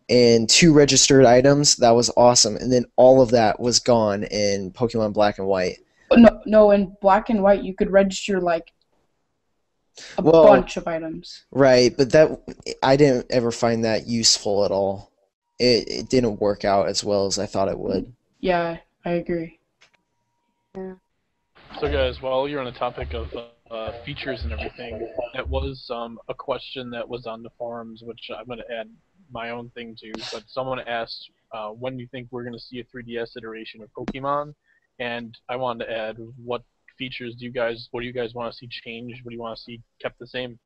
And 2 registered items, that was awesome. And then all of that was gone in Pokemon Black and White. No, in Black and White you could register like a bunch of items. Right, but that I didn't ever find that useful at all. It didn't work out as well as I thought it would. Yeah, I agree. Yeah. So guys, while you're on the topic of features and everything, that was a question that was on the forums, which I'm going to add my own thing to, but someone asked when do you think we're going to see a 3DS iteration of Pokemon, and I wanted to add what features what do you guys want to see changed, what do you want to see kept the same?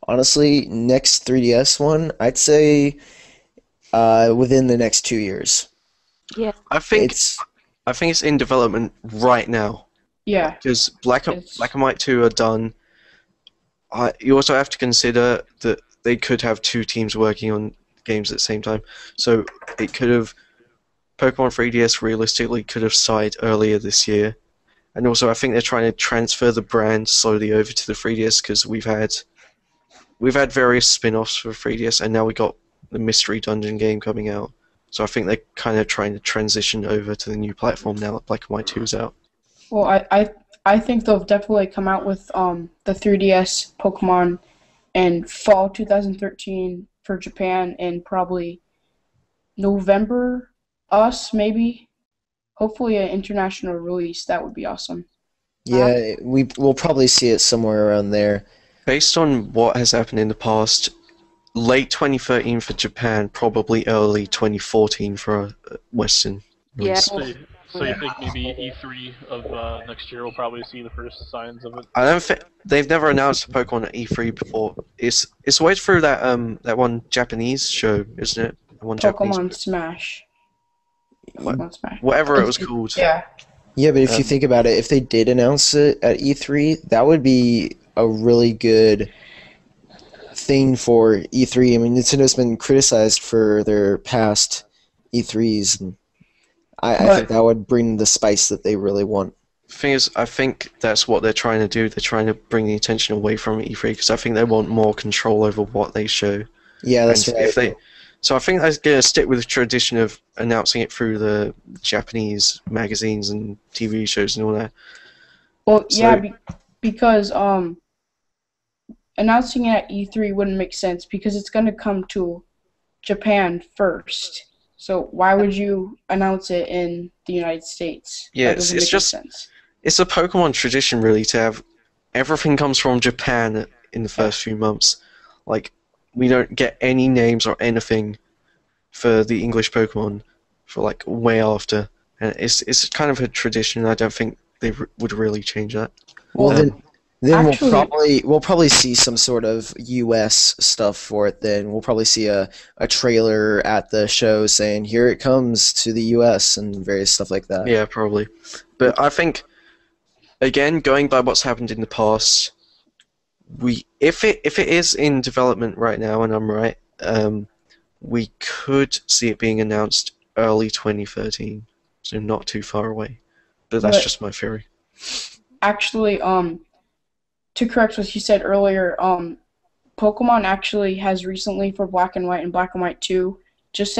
Honestly, next 3DS one, I'd say within the next 2 years. Yeah. I think it's in development right now. Yeah. Because Black and White 2 are done. You also have to consider that they could have 2 teams working on games at the same time. So it could have Pokemon 3DS realistically could have started earlier this year. And also I think they're trying to transfer the brand slowly over to the 3DS because we've had various spin-offs for 3DS and now we got the Mystery Dungeon game coming out. So I think they're kind of trying to transition over to the new platform now that Black and White 2 is out. Well, I think they'll definitely come out with the 3DS Pokemon in fall 2013 for Japan and probably November us maybe. Hopefully an international release. That would be awesome. Yeah, we'll probably see it somewhere around there. Based on what has happened in the past, late 2013 for Japan, probably early 2014 for Western release. Yeah. So you think maybe E3 of next year will probably see the first signs of it? I don't think they've never announced a Pokemon at E3 before. It's way through that one Japanese show, isn't it? One Pokemon Smash. Pokemon Smash. Whatever it was called. Yeah. Yeah, but if you think about it, if they did announce it at E3, that would be a really good thing for E3. I mean, Nintendo's been criticized for their past E3s, and I think that would bring the spice that they really want. The thing is, I think that's what they're trying to do. They're trying to bring the attention away from E3 because I think they want more control over what they show. Yeah, that's right. So I think they're going to stick with the tradition of announcing it through the Japanese magazines and TV shows and all that. Well, So- yeah, because announcing it at E3 wouldn't make sense because it's going to come to Japan first. So why would you announce it in the United States? Yeah, That doesn't it's make just- sense. It's a Pokemon tradition, really, to have everything comes from Japan in the first few months. Like, we don't get any names or anything for the English Pokemon for like way after, and it's kind of a tradition. I don't think they would really change that. Well, then Actually- we'll probably see some sort of US stuff for it. Then we'll probably see a trailer at the show saying here it comes to the US and various stuff like that. Yeah, probably. But I think, again, going by what's happened in the past, if it is in development right now, and I'm right, we could see it being announced early 2013, so not too far away. But that's just my theory. Actually, to correct what you said earlier, Pokemon actually has recently for Black and White and Black and White 2, just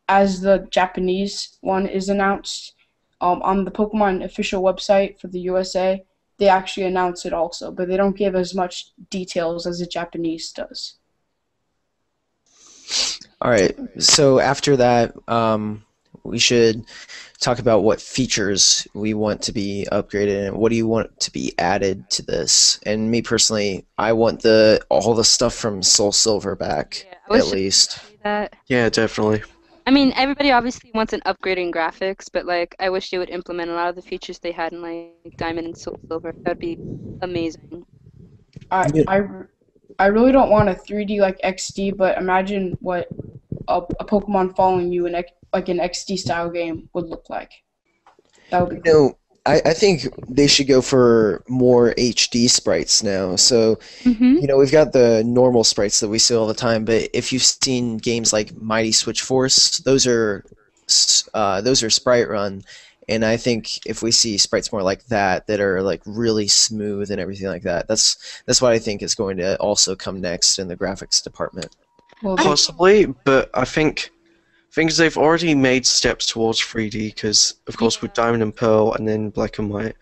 as the Japanese one is announced, on the Pokemon official website for the USA, they actually announce it also, but they don't give as much details as the Japanese does. All right. So after that, we should talk about what features we want to be upgraded and what do you want to be added to this. And me personally, I want all the stuff from Soul Silver back, Yeah, I was at just least. gonna say that. Yeah, definitely. I mean, everybody obviously wants an upgrade in graphics, but like, I wish they would implement a lot of the features they had in like Diamond and Soul Silver. That would be amazing. I, I, I really don't want a 3D like XD, but imagine what a Pokemon following you in like an XD style game would look like. That would be cool. No, I think they should go for more HD sprites now. So, we've got the normal sprites that we see all the time, but if you've seen games like Mighty Switch Force, those are sprite run, and I think if we see sprites more like that are like really smooth and everything like that, that's what I think is going to also come next in the graphics department. Well, Possibly, but I think they've already made steps towards 3D because, of course, with Diamond and Pearl and then Black and White,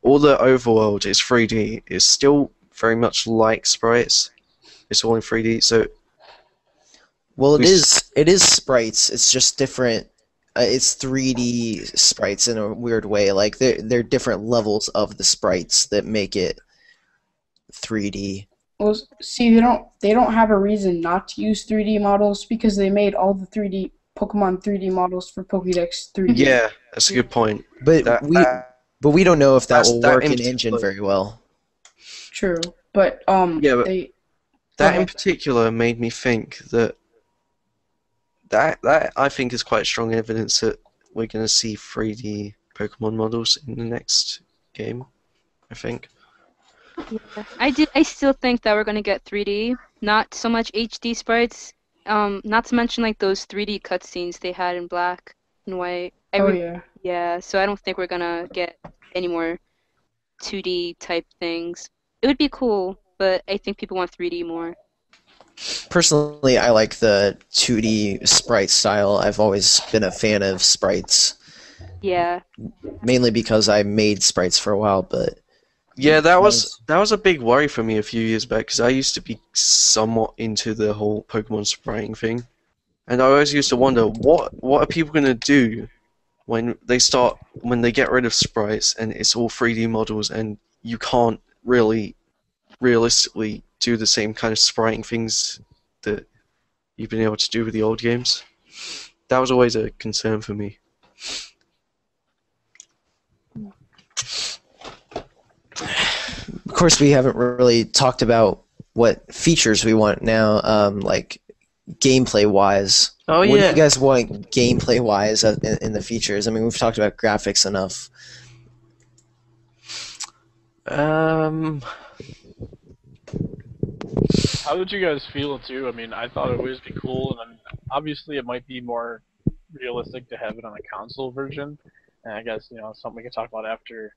all the overworld is 3D. It's still very much like sprites. It's all in 3D. So, Well, it is sprites. It's just different. It's 3D sprites in a weird way. Like they're different levels of the sprites that make it 3D. well, see, they don't have a reason not to use 3D models because they made all the Pokemon 3D models for Pokédex 3D. yeah, that's a good point. But we don't know if that will that work in in engine particular- very well. True, but Yeah, but they that in ahead. particular made me think that I think is quite strong evidence that we're going to see 3D Pokemon models in the next game. I think. Yeah. I still think that we're gonna get 3D, not so much HD sprites. Not to mention like those 3D cutscenes they had in Black and White. Yeah. Yeah, so I don't think we're gonna get any more 2D type things. It would be cool, but I think people want 3D more. Personally, I like the 2D sprite style. I've always been a fan of sprites, Yeah. mainly because I made sprites for a while, but Yeah, that was a big worry for me a few years back because I used to be somewhat into the whole Pokemon spriting thing, and I always used to wonder what are people gonna do when they get rid of sprites and it's all 3D models and you can't really realistically do the same kind of spriting things that you've been able to do with the old games. That was always a concern for me. of course we haven't really talked about what features we want now, like gameplay-wise. Oh, What do yeah. you guys want gameplay-wise in the features? I mean, we've talked about graphics enough. How did you guys feel too? I mean, I thought it would always be cool, and then obviously it might be more realistic to have it on a console version. And I guess something we can talk about after.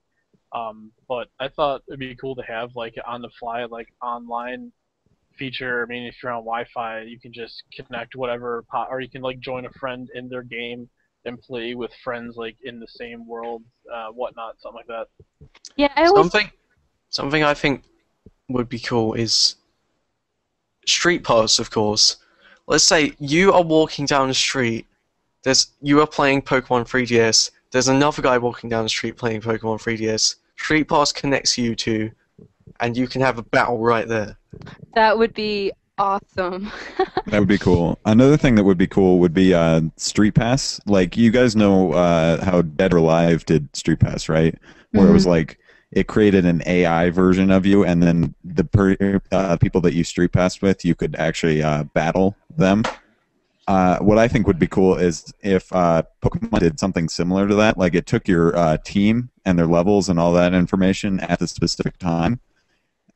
But I thought it'd be cool to have like on the fly, like online feature. I mean, if you're on Wi-Fi, you can just connect whatever, or you can like join a friend in their game and play with friends like in the same world, whatnot, something like that. Yeah, I always Something I think would be cool is street pass, of course. Let's say you are walking down the street. You are playing Pokemon 3DS. There's another guy walking down the street playing Pokemon 3DS. Street pass connects you two, and you can have a battle right there. that would be awesome. That would be cool. Another thing that would be cool would be Street Pass. Like, you guys know how Dead or Alive did Street Pass, right? Where it was like, it created an AI version of you, and then the people that you Street Passed with, you could actually battle them. What I think would be cool is if Pokemon did something similar to that. Like, it took your team and their levels and all that information at the specific time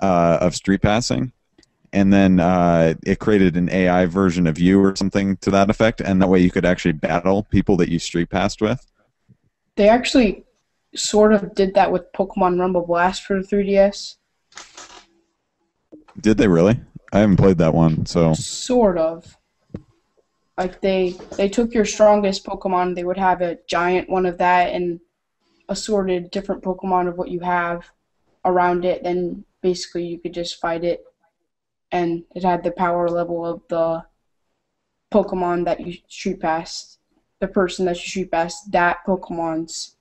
of Street Passing, and then it created an AI version of you or something to that effect, and that way you could actually battle people that you Street Passed with. They actually sort of did that with Pokemon Rumble Blast for the 3DS. Did they really? I haven't played that one, so Sort of. Like they took your strongest Pokemon, they would have a giant one of that and assorted different Pokemon of what you have around it. Then basically you could just fight it, and it had the power level of the Pokemon that you shoot past, the person that you shoot past, that Pokemon's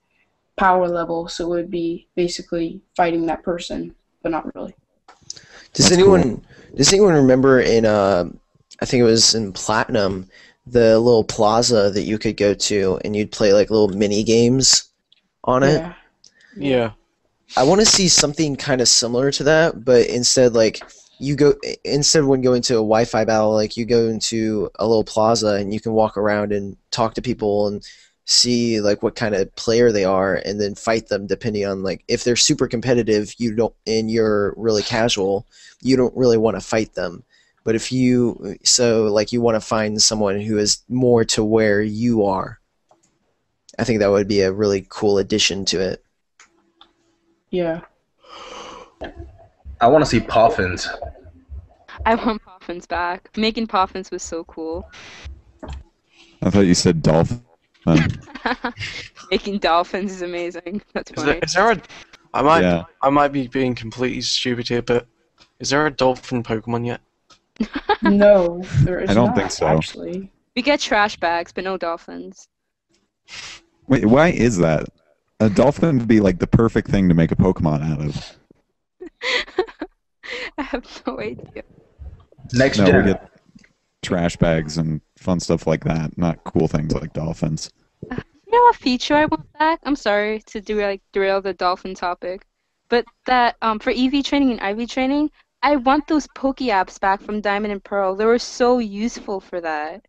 power level. So it would be basically fighting that person, but not really. Does anyone remember in I think it was in Platinum, the little plaza that you could go to and you'd play like little mini games on it? Yeah. Yeah. I want to see something kind of similar to that, but instead when going to a Wi-Fi battle, like you go into a little plaza and you can walk around and talk to people and see like what kind of player they are, and then fight them depending on like if they're super competitive, and you're really casual, you don't really want to fight them. But if you want to find someone who is more to where you are, I think that would be a really cool addition to it. Yeah. I want to see Poffins. I want Poffins back. Making Poffins was so cool. I thought you said dolphin. Making dolphins is amazing. That's funny. Is there a? I might be being completely stupid here, but is there a dolphin Pokemon yet? No, there is I don't not, think so. actually. We get trash bags, but no dolphins. Wait, why is that? A dolphin would be like the perfect thing to make a Pokemon out of. I have no idea. Next No, gen. we get trash bags and fun stuff like that, not cool things like dolphins. You know what feature I want back? I'm sorry to derail the dolphin topic, but that for EV training and IV training, I want those Poke apps back from Diamond and Pearl. They were so useful for that.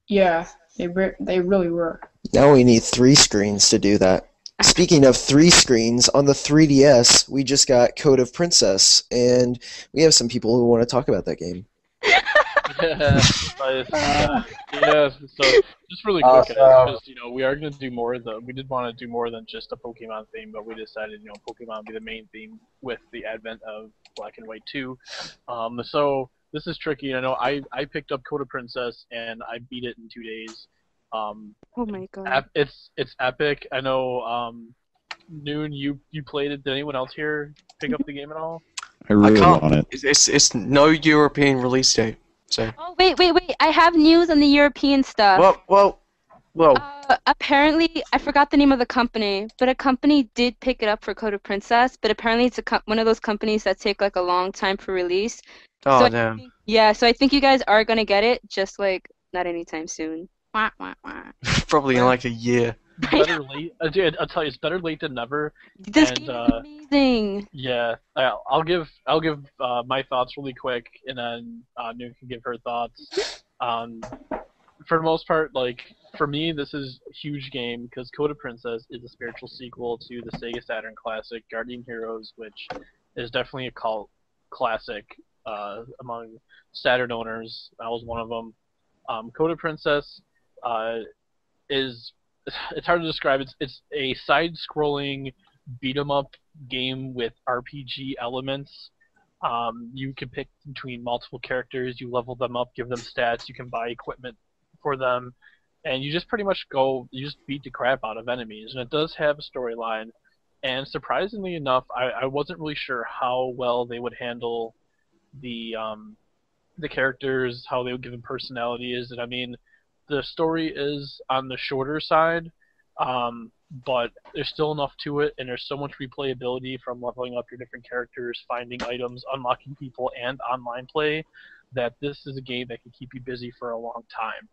Yeah, they really were. Now we need 3 screens to do that. Speaking of 3 screens, on the 3DS, we just got Code of Princess, and we have some people who want to talk about that game. Yeah, yeah. So just really quick, because we are gonna do more. We did want to do more than just a Pokemon theme, but we decided Pokemon would be the main theme with the advent of Black and White 2. So this is tricky. I know I picked up Code of Princess and I beat it in 2 days. Oh my god. It's epic. I know. Noon, you played it. Did anyone else here pick up the game at all? I really can't. want it. It's no European release date. So. Oh wait! I have news on the European stuff. Well. Apparently, I forgot the name of the company, but a company did pick it up for Code of Princess. But apparently, it's one of those companies that take like a long time for release. Oh so damn. So I think you guys are gonna get it, just like not anytime soon. Wah, wah, wah. Probably in like a year. Better late. Dude, I'll tell you, it's better late than never. This And, game is amazing. Yeah, I'll give my thoughts really quick, and then Noon can give her thoughts. For the most part, like for me, this is a huge game because Code of Princess is a spiritual sequel to the Sega Saturn classic Guardian Heroes, which is definitely a cult classic among Saturn owners. I was one of them. Code of Princess it's hard to describe. It's a side-scrolling beat 'em up game with RPG elements. You can pick between multiple characters. You level them up, give them stats. You can buy equipment for them, and you just pretty much you just beat the crap out of enemies. And it does have a storyline. And surprisingly enough, I wasn't really sure how well they would handle the characters, how they would give them personalities. And I mean, the story is on the shorter side, but there's still enough to it, and there's so much replayability from leveling up your different characters, finding items, unlocking people, and online play, that this is a game that can keep you busy for a long time.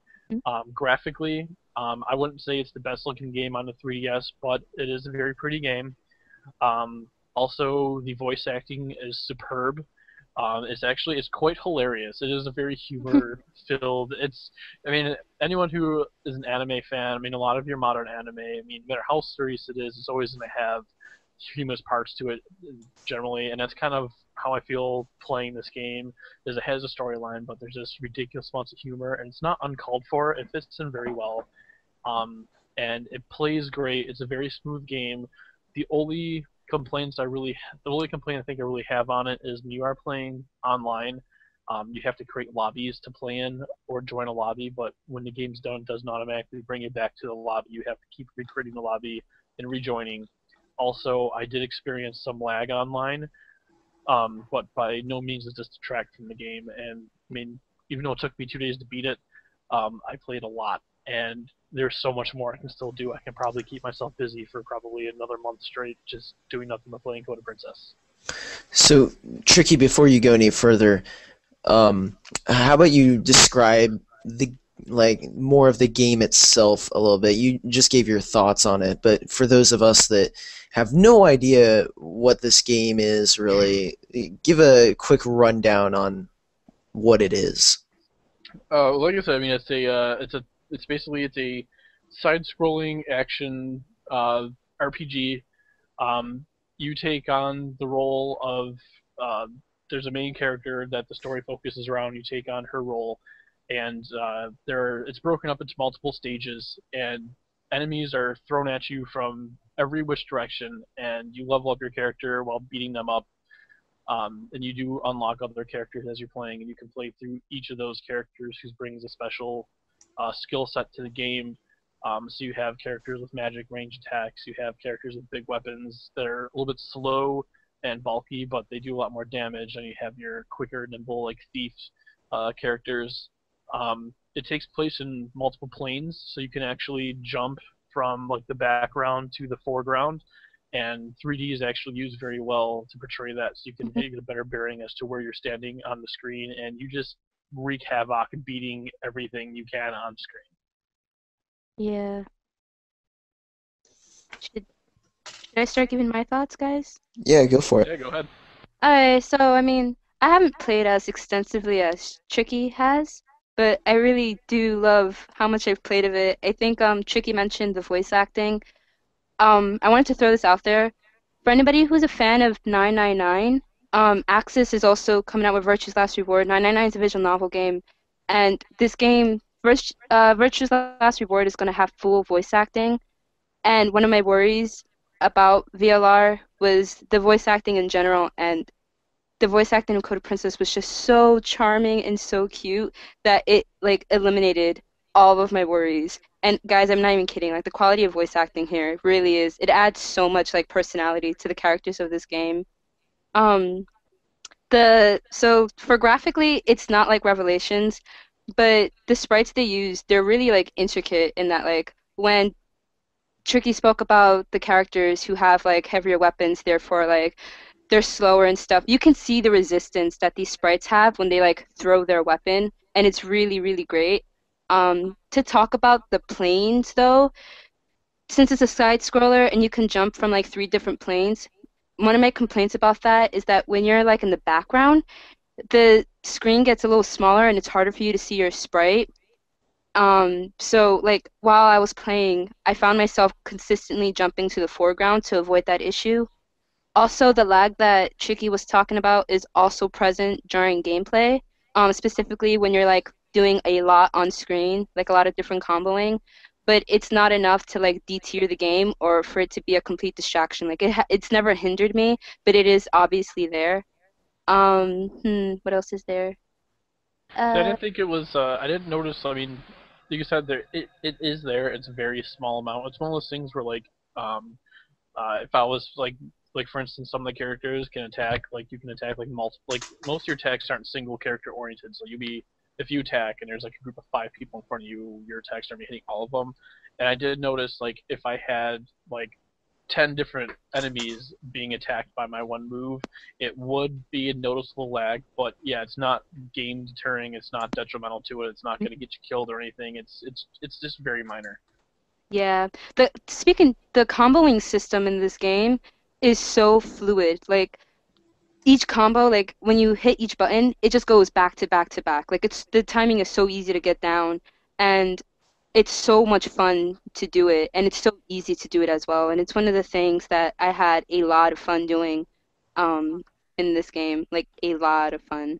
Graphically, I wouldn't say it's the best looking game on the 3DS, but it is a very pretty game. Also, the voice acting is superb. It's quite hilarious. It is a very humor-filled. Anyone who is an anime fan, I mean, a lot of your modern anime, I mean, no matter how serious it is, it's always going to have humorous parts to it, generally, and that's kind of how I feel playing this game. Is it has a storyline, but there's this ridiculous amounts of humor, and it's not uncalled for. It fits in very well, and it plays great. It's a very smooth game. The only complaint I think I really have on it is when you are playing online, You have to create lobbies to play in or join a lobby, but when the game's done, it doesn't automatically bring you back to the lobby. You have to keep recreating the lobby and rejoining. Also, I did experience some lag online, but by no means is this detract from the game. And I mean, even though it took me 2 days to beat it, I played a lot, and there's so much more I can still do. I can probably keep myself busy for probably another month straight, just doing nothing but playing Code of Princess. So, Tricky, before you go any further, how about you describe the more of the game itself a little bit? You just gave your thoughts on it, but for those of us that have no idea what this game is, really, give a quick rundown on what it is. Like I said, I mean it's basically a side-scrolling action RPG. You take on the role of there's a main character that the story focuses around. You take on her role, and it's broken up into multiple stages, and enemies are thrown at you from every which direction, and you level up your character while beating them up. And you do unlock other characters as you're playing, and you can play through each of those characters who brings a special skill set to the game. So you have characters with magic range attacks, you have characters with big weapons that are a little bit slow and bulky, but they do a lot more damage, and you have your quicker, nimble, like thief characters. It takes place in multiple planes, so you can actually jump from like the background to the foreground, and 3D is actually used very well to portray that, so you can get a better bearing as to where you're standing on the screen, and you just wreak havoc beating everything you can on screen. Yeah. Should I start giving my thoughts, guys? Yeah, go for it. Yeah, go ahead. Alright, so I mean, I haven't played as extensively as Tricky has, but I really do love how much I've played of it. I think Tricky mentioned the voice acting. I wanted to throw this out there. For anybody who's a fan of 999, Axis is also coming out with Virtue's Last Reward. 999 is a visual novel game, and this game, Virtue's Last Reward, is going to have full voice acting. And one of my worries about VLR was the voice acting in general, and the voice acting in Code of Princess was just so charming and so cute that it like eliminated all of my worries. And guys, I'm not even kidding. Like the quality of voice acting here really is. It adds so much like personality to the characters of this game. So for graphically, it's not like Revelations, but the sprites they use, they're really like intricate in that like when Tricky spoke about the characters who have like heavier weapons, therefore like they're slower and stuff. You can see the resistance that these sprites have when they like throw their weapon, and it's really, really great. To talk about the planes though, since it's a side scroller and you can jump from like 3 different planes, one of my complaints about that is that when you're like in the background, the screen gets a little smaller and it's harder for you to see your sprite. So like while I was playing, I found myself consistently jumping to the foreground to avoid that issue. Also, the lag that Tricky was talking about is also present during gameplay, specifically when you're like doing a lot on screen, like a lot of different comboing, but it's not enough to like D-tier the game or for it to be a complete distraction. Like it's never hindered me, but it is obviously there. What else is there? I didn't think it was. I didn't notice. I mean, like you said, it is there. It's a very small amount. It's one of those things where like, if I was like for instance, some of the characters can attack. Like you can attack like multiple. Like most of your attacks aren't single character oriented. So if you attack and there's like a group of 5 people in front of you, your attacks are hitting all of them. And I did notice like if I had like 10 different enemies being attacked by my one move, it would be a noticeable lag. But yeah, it's not game deterring. It's not detrimental to it. It's not going to get you killed or anything. It's just very minor. Yeah, the comboing system in this game is so fluid. Like each combo, like when you hit each button, it just goes back to back to back. Like the timing is so easy to get down, and it's so much fun to do it, and it's so easy to do it as well. And it's one of the things that I had a lot of fun doing in this game, like a lot of fun.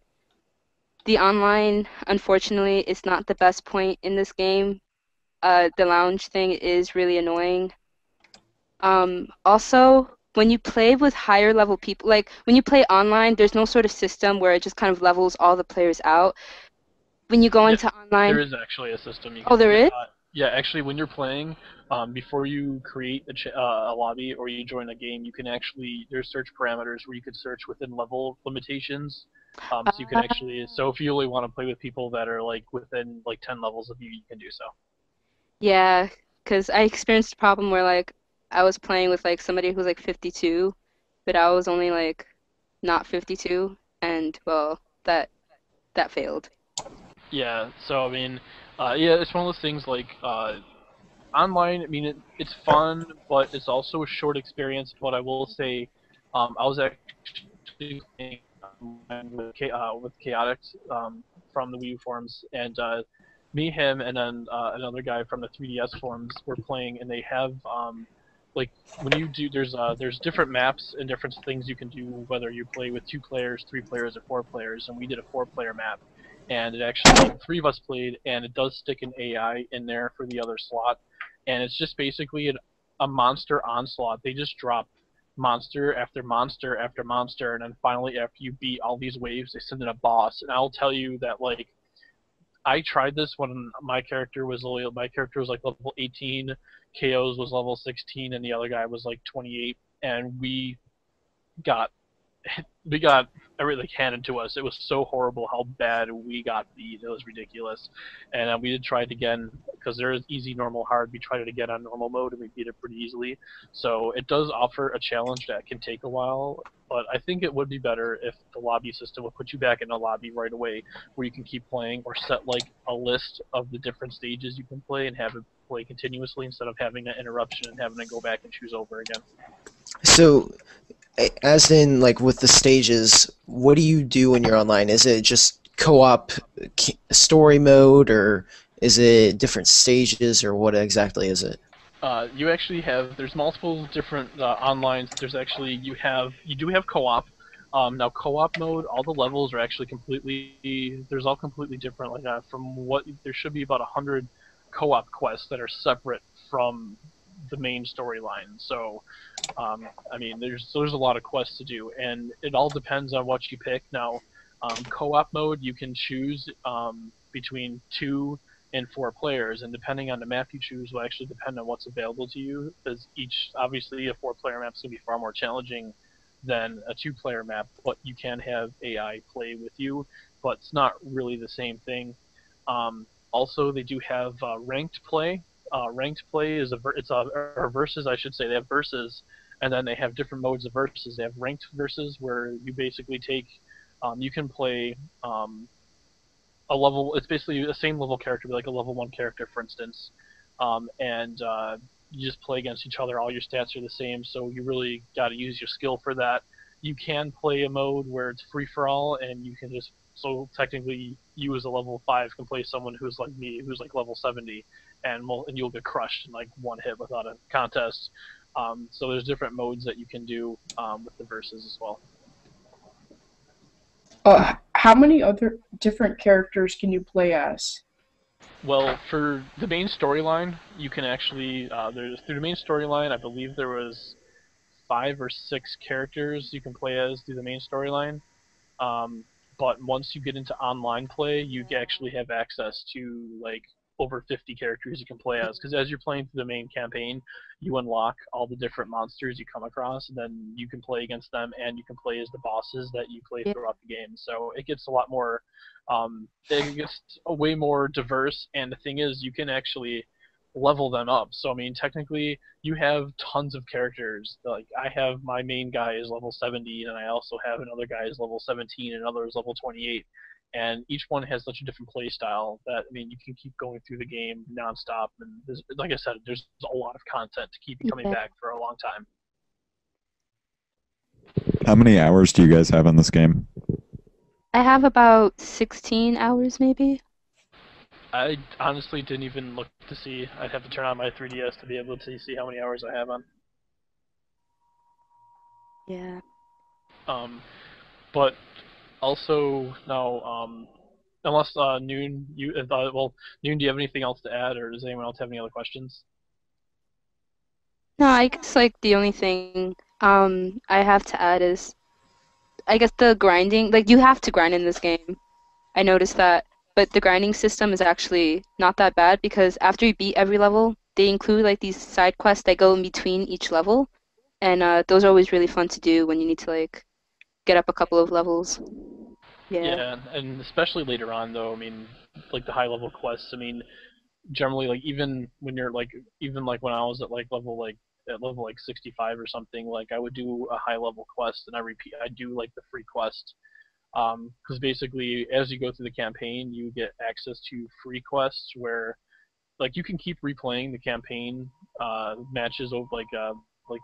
The online, unfortunately, is not the best point in this game. The lounge thing is really annoying. Also, when you play with higher level people, like when you play online, there's no sort of system where it just kind of levels all the players out. When you go Yeah, into there online, is actually a system you oh, can. there is? Yeah, actually, when you're playing, before you create a lobby or you join a game, you can actually there's search parameters where you could search within level limitations. So you can Uh, actually so if you only want to play with people that are like within like 10 levels of you, you can do so. yeah, because I experienced a problem where like I was playing with like somebody who's like 52, but I was only like not 52, and well, that failed. Yeah, so I mean, yeah, it's one of those things like online. I mean, it's fun, but it's also a short experience. But I will say, I was actually playing online with Chaotix from the Wii U forums, and me, him, and then another guy from the 3DS forums were playing, and they have like when you do there's different maps and different things you can do whether you play with 2 players, 3 players, or 4 players, and we did a 4 player map, and it actually 3 of us played, and it does stick an AI in there for the other slot, and it's just basically a monster onslaught. They just drop monster after monster after monster, and then finally after you beat all these waves, they send in a boss. And I'll tell you that like I tried this when my character was like level 18, KO's was level 16, and the other guy was like 28, and got we got everything handed to us. It was so horrible how bad we got beat. It was ridiculous. And we did try it again because there is easy, normal, hard. We tried it again on normal mode and we beat it pretty easily. So it does offer a challenge that can take a while. But I think it would be better if the lobby system would put you back in a lobby right away where you can keep playing, or set like a list of the different stages you can play and have it play continuously instead of having that interruption and having to go back and choose over again. So, as in, like, with the stages, what do you do when you're online? Is it just co-op story mode, or is it different stages, or what exactly is it? You actually have there's multiple different online. You do have co-op. Now co-op mode, all the levels are actually there's all completely different. Like from what there should be about 100 co-op quests that are separate from the main storyline. So I mean, there's a lot of quests to do, and it all depends on what you pick. Now, co-op mode, you can choose between 2 and 4 players, and depending on the map you choose will actually depend on what's available to you. Because obviously, a 4 player map is going to be far more challenging than a 2 player map, but you can have AI play with you, but it's not really the same thing. Also, they do have ranked play. Ranked play is or versus, I should say. They have versus, and then they have different modes of versus. They have ranked versus, where you basically you can play a level. It's basically the same level character, like a level 1 character, for instance, and you just play against each other. All your stats are the same, so you really got to use your skill for that. You can play a mode where it's free for all, and you can just technically you as a level 5 can play someone who's like me, who's like level 70, and you'll get crushed in like 1 hit without a contest. So there's different modes that you can do with the verses as well. How many other different characters can you play as? Well, for the main storyline, you can actually through the main storyline, I believe there was 5 or 6 characters you can play as through the main storyline. Um, but once you get into online play, you actually have access to like over 50 characters you can play as. Because as you're playing through the main campaign, you unlock all the different monsters you come across, and then you can play against them, and you can play as the bosses that you play Yeah. throughout the game. So it gets a lot more, it gets a way more diverse. And the thing is, you can actually level them up. So I mean, technically, you have tons of characters. Like I have my main guy is level 70, and I also have another guy is level 17, and another is level 28. And each one has such a different play style that I mean, you can keep going through the game nonstop. And like I said, there's a lot of content to keep you coming Yeah. back for a long time. How many hours do you guys have on this game? I have about 16 hours, maybe. I honestly didn't even look to see. I'd have to turn on my 3DS to be able to see how many hours I have on. Yeah. But also now, unless Noon, Noon, do you have anything else to add, or does anyone else have any other questions? No, I guess like the only thing I have to add is, I guess the grinding, like you have to grind in this game. I noticed that, but the grinding system is actually not that bad because after you beat every level, they include like these side quests that go in between each level, and those are always really fun to do when you need to like get up a couple of levels. Yeah. Yeah, and especially later on, though. I mean, like the high level quests. I mean, generally, like even when you're like, even like when I was at level like 65 or something, like I would do a high level quest and I do like the free quest. Because basically, as you go through the campaign, you get access to free quests where like you can keep replaying the campaign matches over like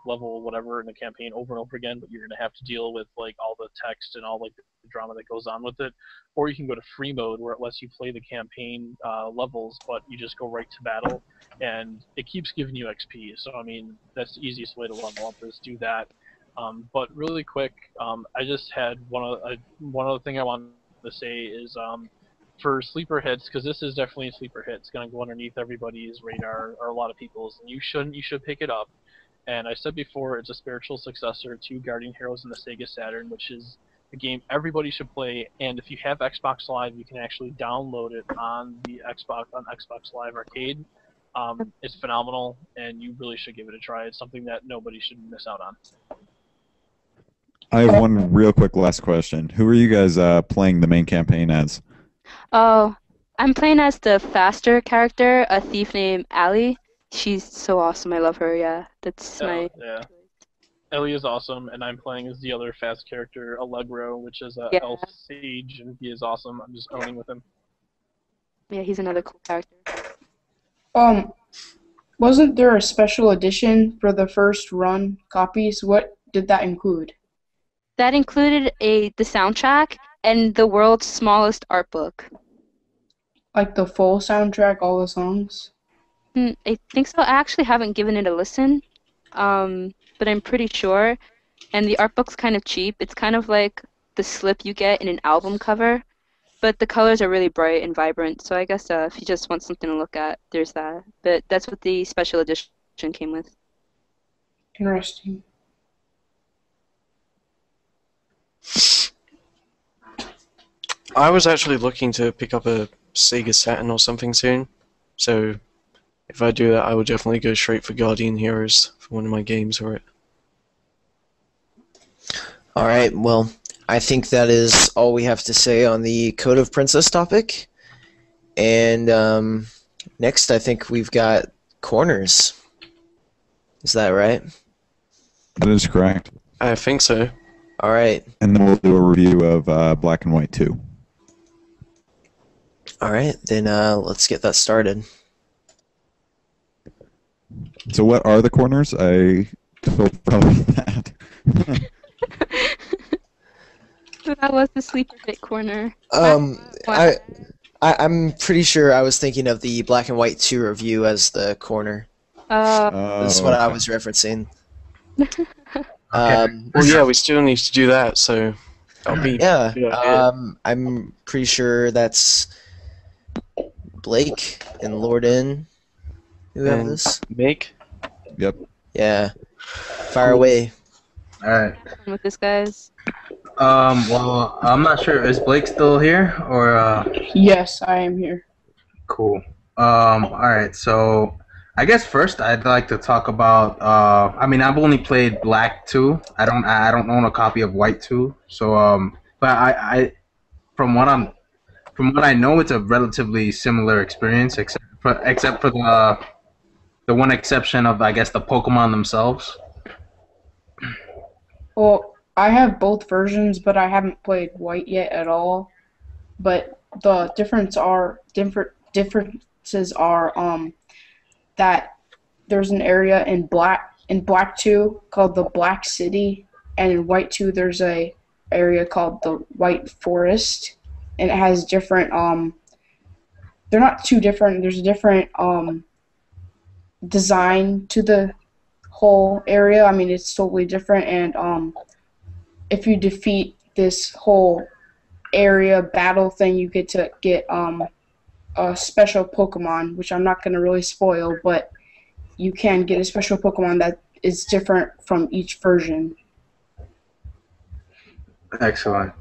level whatever in the campaign over and over again, but you're gonna have to deal with like all the text and all like the drama that goes on with it. Or you can go to free mode where it lets you play the campaign levels, but you just go right to battle, and it keeps giving you XP. So I mean that's the easiest way to level up is do that. But really quick, I just had one other thing I wanted to say is for sleeper hits, because this is definitely a sleeper hit. It's going to go underneath everybody's radar or a lot of people's, and you should pick it up. And I said before, it's a spiritual successor to Guardian Heroes in the Sega Saturn, which is a game everybody should play. And if you have Xbox Live, you can actually download it on Xbox Live Arcade. It's phenomenal, and you really should give it a try. It's something that nobody should miss out on. I have one real quick last question. Who are you guys playing the main campaign as? Oh, I'm playing as the faster character, a thief named Allie. She's so awesome. I love her. Yeah, that's my. Yeah. Ellie is awesome, and I'm playing as the other fast character, Allegro, which is a Yeah. elf sage, and he is awesome. I'm just owning with him. Yeah, he's another cool character. Wasn't there a special edition for the first run copies? What did that include? That included the soundtrack and the world's smallest art book. Like the full soundtrack, all the songs? I think so. I actually haven't given it a listen, but I'm pretty sure. And the art book's kind of cheap. It's kind of like the slip you get in an album cover, but the colors are really bright and vibrant. So I guess if you just want something to look at, there's that. But that's what the special edition came with. Interesting. I was actually looking to pick up a Sega Saturn or something soon, so if I do that, I will definitely go straight for Guardian Heroes for one of my games for it. Alright, well, I think that is all we have to say on the Code of Princess topic. And next, I think we've got corners. Is that right? That is correct. I think so. Alright. And then we'll do a review of Black and White 2. Alright, then let's get that started. So what are the corners? I don't know that. So that was the sleeper hit corner. I'm pretty sure I was thinking of the Black and White 2 review as the corner. This is what I was referencing. Well, yeah, we still need to do that, so I'll be. Yeah, I'm pretty sure that's Blake and Lorden who have And this. Meg? Yep. Yeah. Fire away. Alright. With this, guys. Well, I'm not sure. Is Blake still here? Or, Yes, I am here. Cool. Alright, so I guess first I'd like to talk about, I mean, I've only played Black 2. I don't own a copy of White 2. So, but I from what I know, it's a relatively similar experience, except for the one exception of, I guess, the Pokemon themselves. Well, I have both versions, but I haven't played White yet at all. But the differences are that there's an area in Black 2 called the Black City, and in White 2 there's a area called the White Forest, and it has different they're not too different. There's a different design to the whole area. I mean, it's totally different, and if you defeat this whole area battle thing, you get a special Pokemon, which I'm not going to really spoil, but you can get a special Pokemon that is different from each version. Excellent.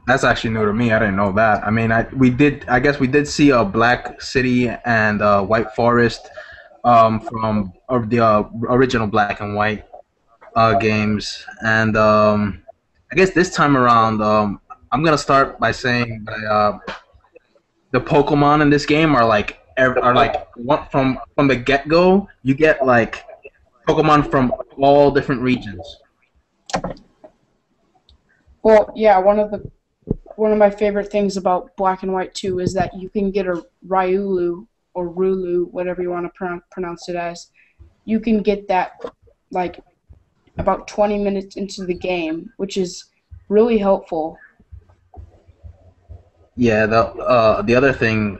That's actually new to me. I didn't know that. I mean, I guess we did see a Black City and White Forest from the original Black and White games, and I guess this time around, I'm gonna start by saying that the Pokemon in this game are from the get go. You get like Pokemon from all different regions. Well, yeah, one of my favorite things about Black and White 2 is that you can get a Ryulu or Rulu, whatever you want to pronounce it as. You can get that like about 20 minutes into the game, which is really helpful. Yeah, the other thing,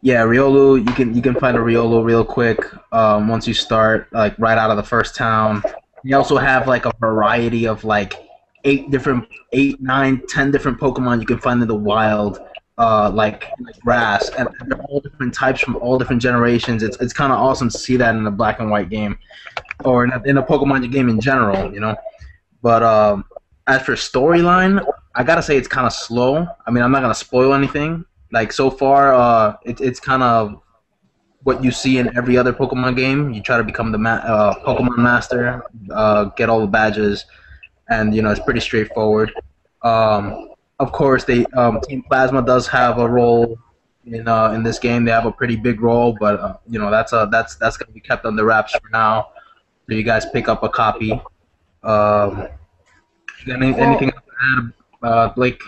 yeah, Riolu, you can find a Riolu real quick once you start, like right out of the first town. You also have like a variety of like 8, 9, 10 different Pokemon you can find in the wild, like grass, and they're all different types from all different generations. It's kind of awesome to see that in a Black and White game, or in a Pokemon game in general, you know. But as for storyline, I gotta say it's kind of slow. I mean, I'm not gonna spoil anything. Like so far, it's kind of what you see in every other Pokemon game. You try to become the Pokemon Master, get all the badges, and you know it's pretty straightforward. Of course, Team Plasma does have a role in this game. They have a pretty big role, but you know that's gonna be kept under wraps for now. So you guys pick up a copy. Anything else to add, Blake?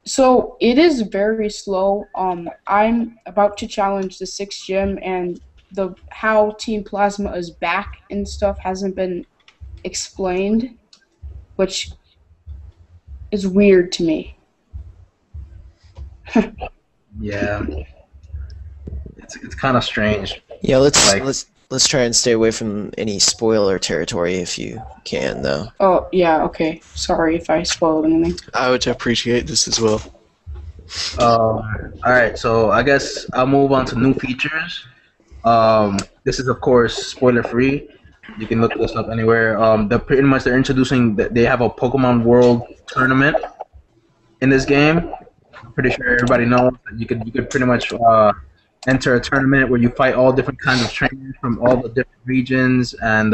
So it is very slow. I'm about to challenge the 6th gym, and how Team Plasma is back and stuff hasn't been explained, which is weird to me. Yeah, it's kind of strange. Yeah, let's try and stay away from any spoiler territory if you can, though. Oh, yeah, okay. Sorry if I spoiled anything. I would appreciate this as well. Alright, so I guess I'll move on to new features. This is, of course, spoiler-free. You can look this up anywhere. They're introducing, they have a Pokemon World tournament in this game. I'm pretty sure everybody knows that you could pretty much enter a tournament where you fight all different kinds of trainers from all the different regions, and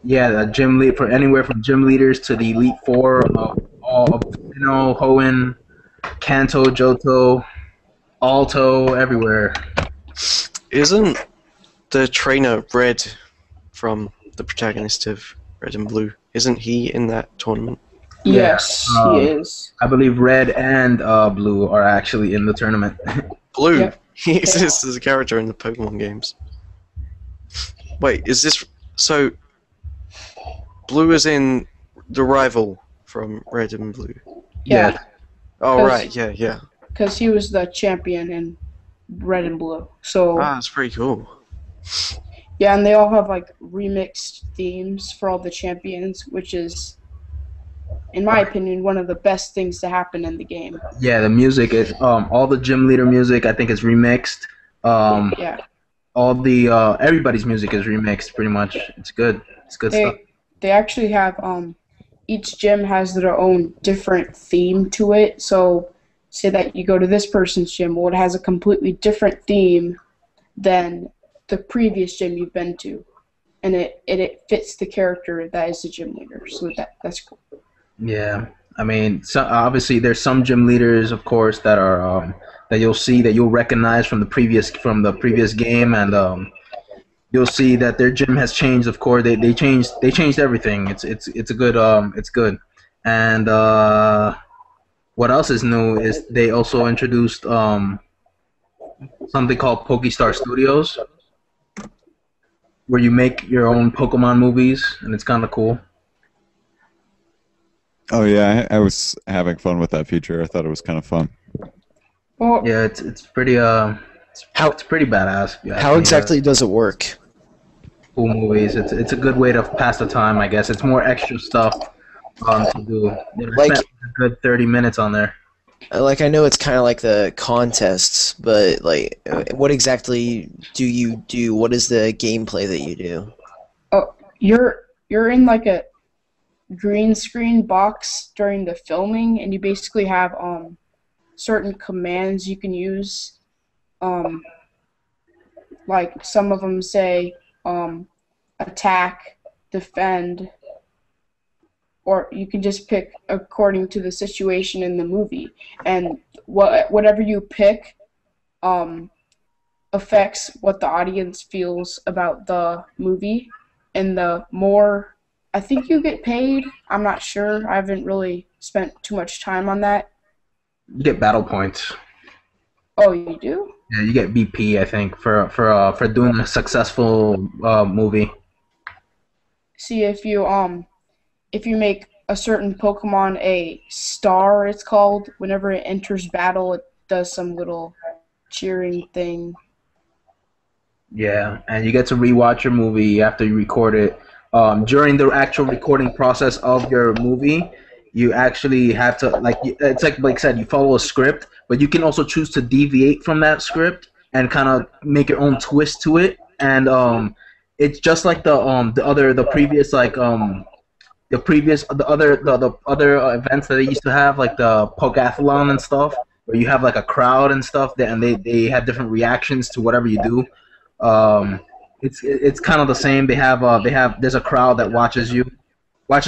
yeah, the gym lead for anywhere from gym leaders to the Elite Four of all of Hoenn, Kanto, Johto, Alto, everywhere. Isn't the trainer Red from the protagonist of Red and Blue? Isn't he in that tournament? Yes, he is. I believe Red and Blue are actually in the tournament. Blue. Yep. He exists as a character in the Pokemon games. Wait, is this so? Blue is in the rival from Red and Blue. Yeah. Oh right, yeah. Because he was the champion in Red and Blue. So That's pretty cool. yeah, and they all have like remixed themes for all the champions, which is, in my opinion, one of the best things to happen in the game. Yeah, the music is all the gym leader music I think is remixed. Yeah. All the everybody's music is remixed pretty much. It's good. It's good stuff. They actually have each gym has their own different theme to it. So say that you go to this person's gym, well, it has a completely different theme than the previous gym you've been to, and it fits the character that is the gym leader. So that's cool. Yeah, I mean, so obviously there's some gym leaders, of course, that are that you'll recognize from the previous game, and you'll see that their gym has changed. Of course, they changed everything. It's a good it's good, and what else is new is they also introduced something called Pokestar Studios, where you make your own Pokemon movies, and it's kind of cool. Oh yeah, I was having fun with that feature. I thought it was kind of fun. Well, Yeah, it's pretty it's pretty badass. Yeah, How exactly does it work? Cool movies. It's a good way to pass the time, I guess. It's more extra stuff to do. They Like- spent a good 30 minutes on there. Like I know it's kind of like the contests, but like, what exactly do you do? What is the gameplay that you do? Oh, you're in like a green screen box during the filming, and you basically have certain commands you can use. Um, like some of them say attack, defend, or you can just pick according to the situation in the movie. And whatever you pick um, affects what the audience feels about the movie. And the more I think you get paid, I'm not sure. I haven't really spent too much time on that. You get battle points. Oh, you do? Yeah, you get BP, I think, for doing a successful movie. See if you make a certain Pokemon a star, it's called. Whenever it enters battle, it does some little cheering thing. Yeah, and you get to rewatch your movie after you record it. During the actual recording process of your movie, you actually have to it's like Blake said, you follow a script, but you can also choose to deviate from that script and kind of make your own twist to it. And it's just like the previous the other events that they used to have, like the Pokeathlon and stuff, where you have like a crowd and stuff, and they have different reactions to whatever you do. Um, it's kind of the same. There's a crowd that watches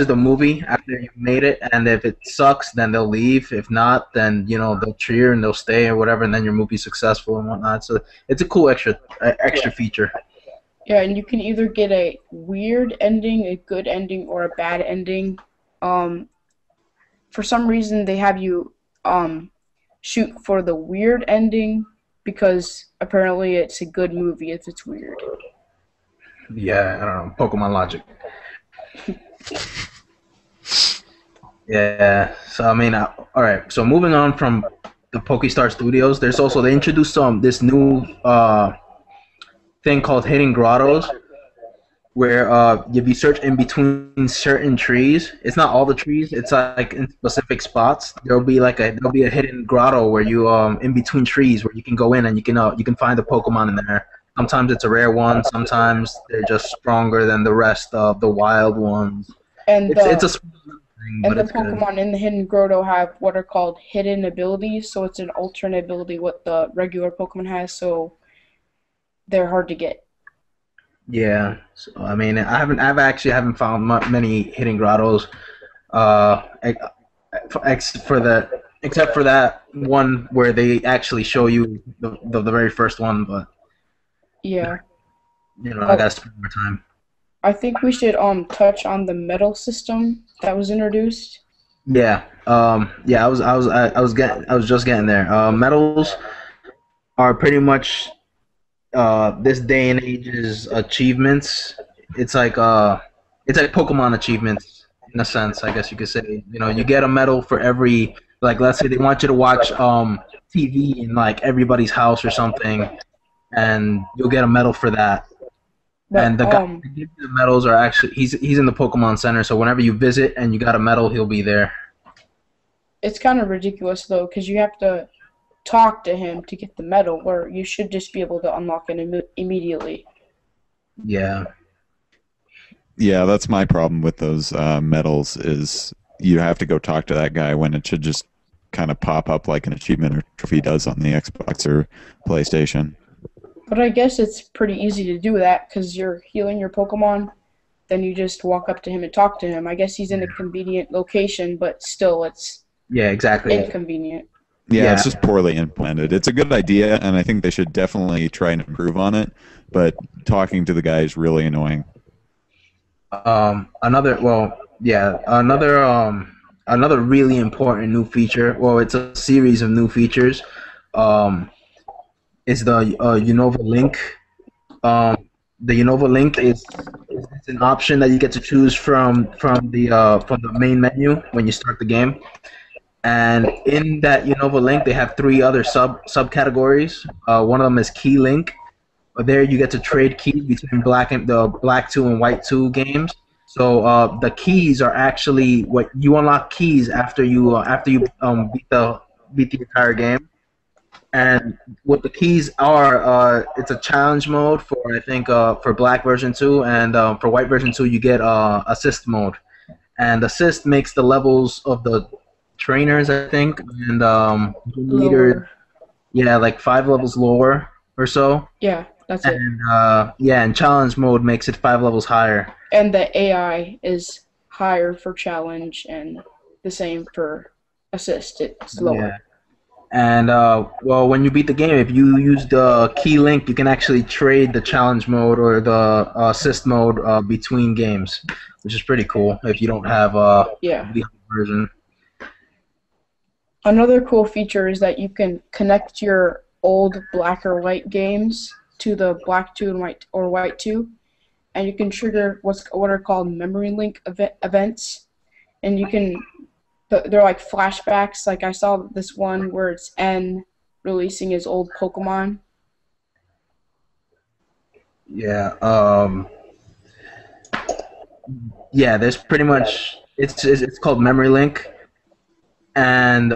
the movie after you've made it, and if it sucks, then they'll leave. If not, then they'll cheer and they'll stay or whatever, and then your movie's successful and whatnot. So it's a cool extra feature. Yeah, and you can either get a weird ending, a good ending, or a bad ending. For some reason, they have you shoot for the weird ending because apparently it's a good movie if it's weird. Yeah, I don't know, Pokemon logic. Yeah, so I mean, all right. So moving on from the Pokestar Studios, they introduced this new thing called Hidden Grottos, where if you search in between certain trees, it's not all the trees. It's like in specific spots. There'll be a hidden grotto where you in between trees where you can go in and you can find a Pokemon in there. Sometimes it's a rare one. Sometimes they're just stronger than the rest of the wild ones. And it's a small thing, and but the it's good. Pokemon in the Hidden Grotto have what are called hidden abilities, so it's an alternate ability what the regular Pokemon has, so they're hard to get. Yeah, so I mean, I actually haven't found many hidden grottos, except for that one where they actually show you the very first one. But Yeah. I gotta spend more time. I think we should touch on the medal system that was introduced. Yeah, yeah, I was just getting there. Medals are pretty much this day and age's achievements. It's like Pokemon achievements in a sense, I guess you could say. You get a medal for every, like, let's say they want you to watch TV in like everybody's house or something, and you'll get a medal for that. But, And the guy that gives you the medals are actually he's in the Pokemon Center, so whenever you visit and you got a medal, he'll be there. it's kind of ridiculous though, because you have to talk to him to get the medal, where you should just be able to unlock it immediately. Yeah. Yeah, that's my problem with those medals is you have to go talk to that guy when it should just kind of pop up like an achievement or trophy does on the Xbox or PlayStation. But I guess it's pretty easy to do that because you're healing your Pokemon. Then you just walk up to him and talk to him. I guess he's in a convenient location, but still, it's Yeah, exactly. inconvenient. Yeah, it's just poorly implemented. It's a good idea, and I think they should definitely try and improve on it, but talking to the guy is really annoying. Another really important new feature. Well, it's a series of new features. Is the Unova Link. The Unova Link is an option that you get to choose from the main menu when you start the game. And in that Unova Link, they have 3 other subcategories. One of them is Key Link. There you get to trade keys between the Black 2 and White 2 games. So the keys are actually what you unlock keys after you beat the beat the entire game. And what the keys are, it's a challenge mode for I think for black version 2, and for white version 2 you get assist mode. And assist makes the levels of the trainers, I think, and meter, Lower. yeah, like 5 levels lower or so. Yeah, that's it. And yeah, and challenge mode makes it 5 levels higher. And the AI is higher for challenge and the same for assist. It's lower. Yeah. And well, when you beat the game, if you use the key link, you can actually trade the challenge mode or the assist mode between games, which is pretty cool if you don't have Yeah. the version. Another cool feature is that you can connect your old black or white games to the black 2 and white or white 2, and you can trigger what are called memory link events, and you can they're like flashbacks. Like I saw this one where it's N releasing his old Pokemon. Yeah. Yeah. There's pretty much it's called memory link, and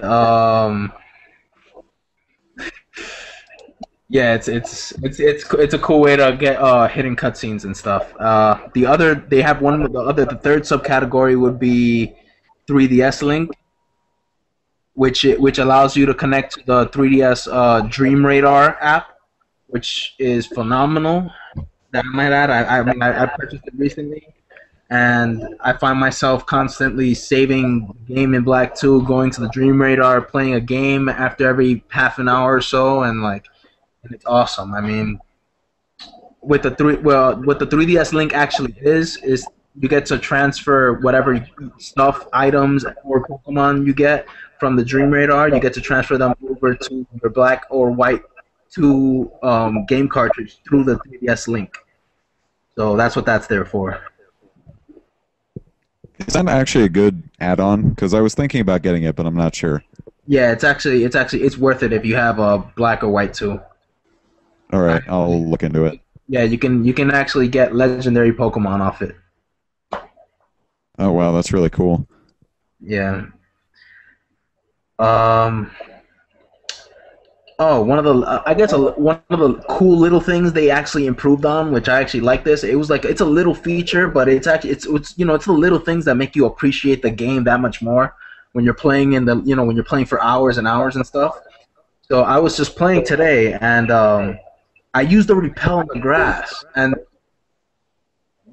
yeah, it's a cool way to get hidden cutscenes and stuff. The third subcategory would be 3DS Link, which allows you to connect to the 3DS Dream Radar app, which is phenomenal. That I might add. I purchased it recently, and I find myself constantly saving the game in Black 2, going to the Dream Radar, playing a game after every half an hour or so, and it's awesome. I mean, what the 3DS Link actually is you get to transfer whatever stuff, items, or Pokemon you get from the Dream Radar. You get to transfer them over to your Black or White 2 game cartridge through the 3DS Link. So that's what that's there for. Is that actually a good add-on? Because I was thinking about getting it, but I'm not sure. Yeah, it's worth it if you have a Black or White 2. All right, I'll look into it. Yeah, you can actually get legendary Pokemon off it. Oh wow, that's really cool. Yeah. Oh, one of the cool little things they actually improved on, which I actually like this. It was like it's a little feature, but it's the little things that make you appreciate the game that much more when you're playing when you're playing for hours and hours and stuff. So I was just playing today, and I used the repel in the grass, and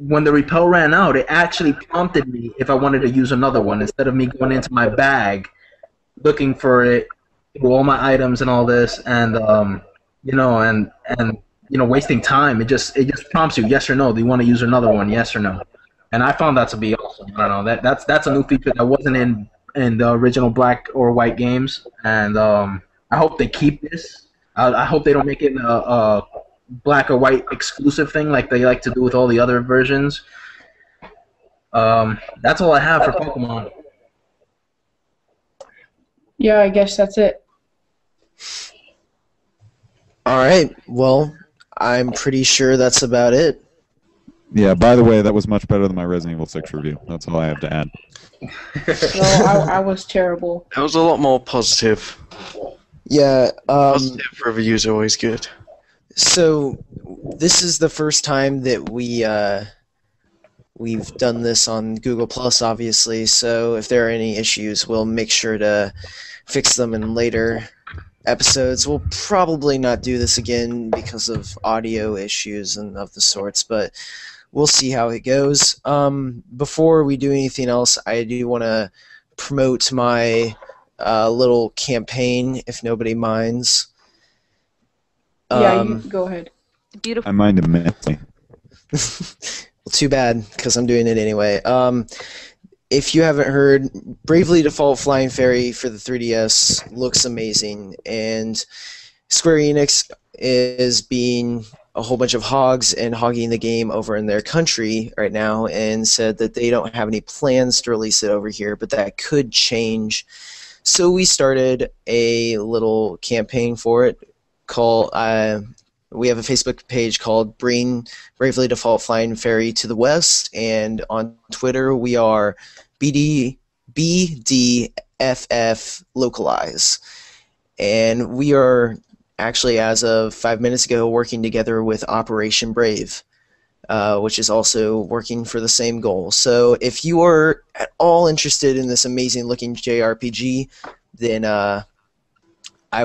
when the repel ran out, it actually prompted me if I wanted to use another one instead of me going into my bag looking for it through all my items and all this, and wasting time. It just prompts you, yes or no. Do you want to use another one? Yes or no. And I found that to be awesome. I don't know, that's a new feature that wasn't in the original Black or White games, and I hope they keep this. I hope they don't make it a Black or White exclusive thing like they like to do with all the other versions. That's all I have for Pokemon. Yeah, I guess that's it. All right. Well, I'm pretty sure that's about it. Yeah, by the way, that was much better than my Resident Evil 6 review. That's all I have to add. No, I was terrible. That was a lot more positive. Yeah. Positive reviews are always good. So this is the first time that we've done this on Google Plus, obviously. So if there are any issues, we'll make sure to fix them in later episodes. We'll probably not do this again because of audio issues and of the sorts, but we'll see how it goes. Before we do anything else, I do want to promote my little campaign, if nobody minds. Yeah, you go ahead. Beautiful. I mind immensely. Well, too bad, because I'm doing it anyway. If you haven't heard, Bravely Default Flying Fairy for the 3DS looks amazing, and Square Enix is being a whole bunch of hogs and hogging the game over in their country right now, and said that they don't have any plans to release it over here, but that could change. So we started a little campaign for it called we have a Facebook page called Bring Bravely Default Flying Fairy to the West, and on Twitter we are BDFF Localize. and we are actually, as of 5 minutes ago, working together with Operation Brave, which is also working for the same goal. So if you are at all interested in this amazing-looking JRPG, then I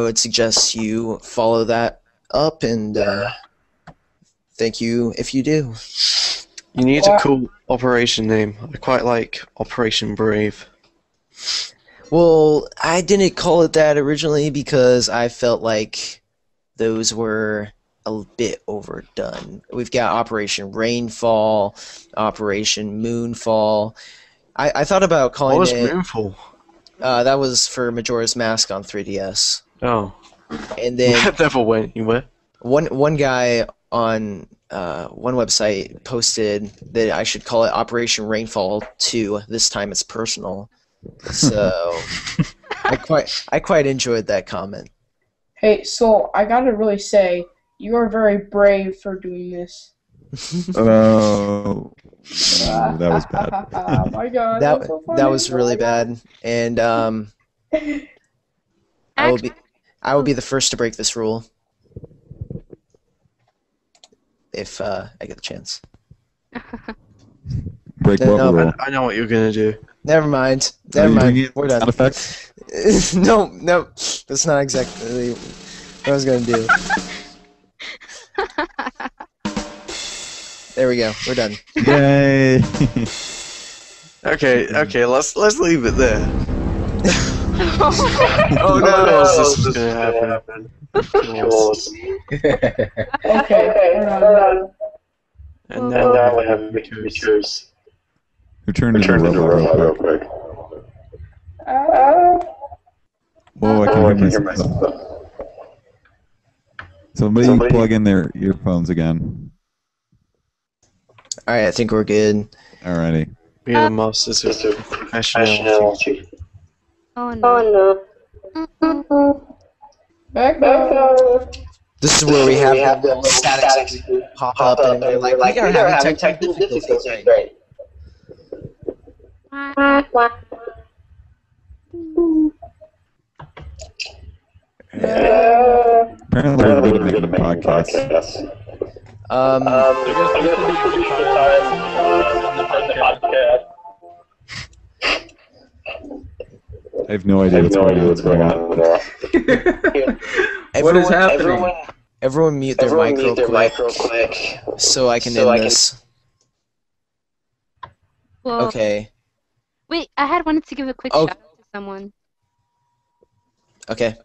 would suggest you follow that up, and thank you if you do. You need a cool operation name. I quite like Operation Brave. Well, I didn't call it that originally because I felt like those were a bit overdone. We've got Operation Rainfall, Operation Moonfall. I thought about calling What was it... Moonfall? That was for Majora's Mask on 3DS. Oh. And then That never went anywhere. one guy on one website posted that I should call it Operation Rainfall 2. This time it's personal. So I quite enjoyed that comment. Hey, so I gotta really say, you are very brave for doing this. Oh, that was bad. Oh my god, that's so funny. That was really bad, and I will be the first to break this rule if I get the chance. Break what No, rule? I know what you're gonna do. Never mind. Are Never you mind. bringing We're done. sound effects? No, that's not exactly what I was gonna do. There we go. We're done. Yay! Okay, let's leave it there. Oh no, this was gonna happen. Okay, we're done. And now we have we choose. Who turned into a robot real quick? Whoa, I can hear myself. Somebody plug in their earphones again. All right, I think we're good. Alrighty. we are masters of professionality. Oh no. Back up. This is where we have the static pop up, and we're like, we are having technical difficulties right Apparently we're good at making podcasts. I have no idea what's going on. What is happening? Everyone mute their mic real quick so I can end this. Well, Okay. wait, I had wanted to give a quick Oh. shout out to someone. Okay.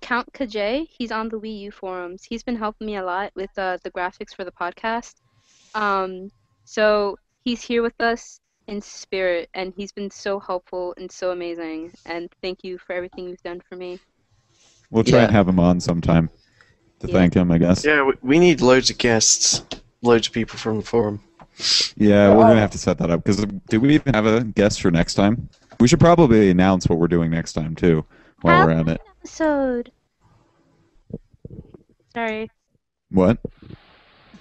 Count Kajay, he's on the Wii U forums. He's been helping me a lot with the graphics for the podcast. So he's here with us in spirit, and he's been so helpful and so amazing. And thank you for everything you've done for me. We'll try Yeah. and have him on sometime to thank him, I guess. Yeah, we need loads of guests, loads of people from the forum. Yeah, we're gonna have to set that up. Because do we even have a guest for next time? We should probably announce what we're doing next time too, while we're at it. Episode. Sorry. What?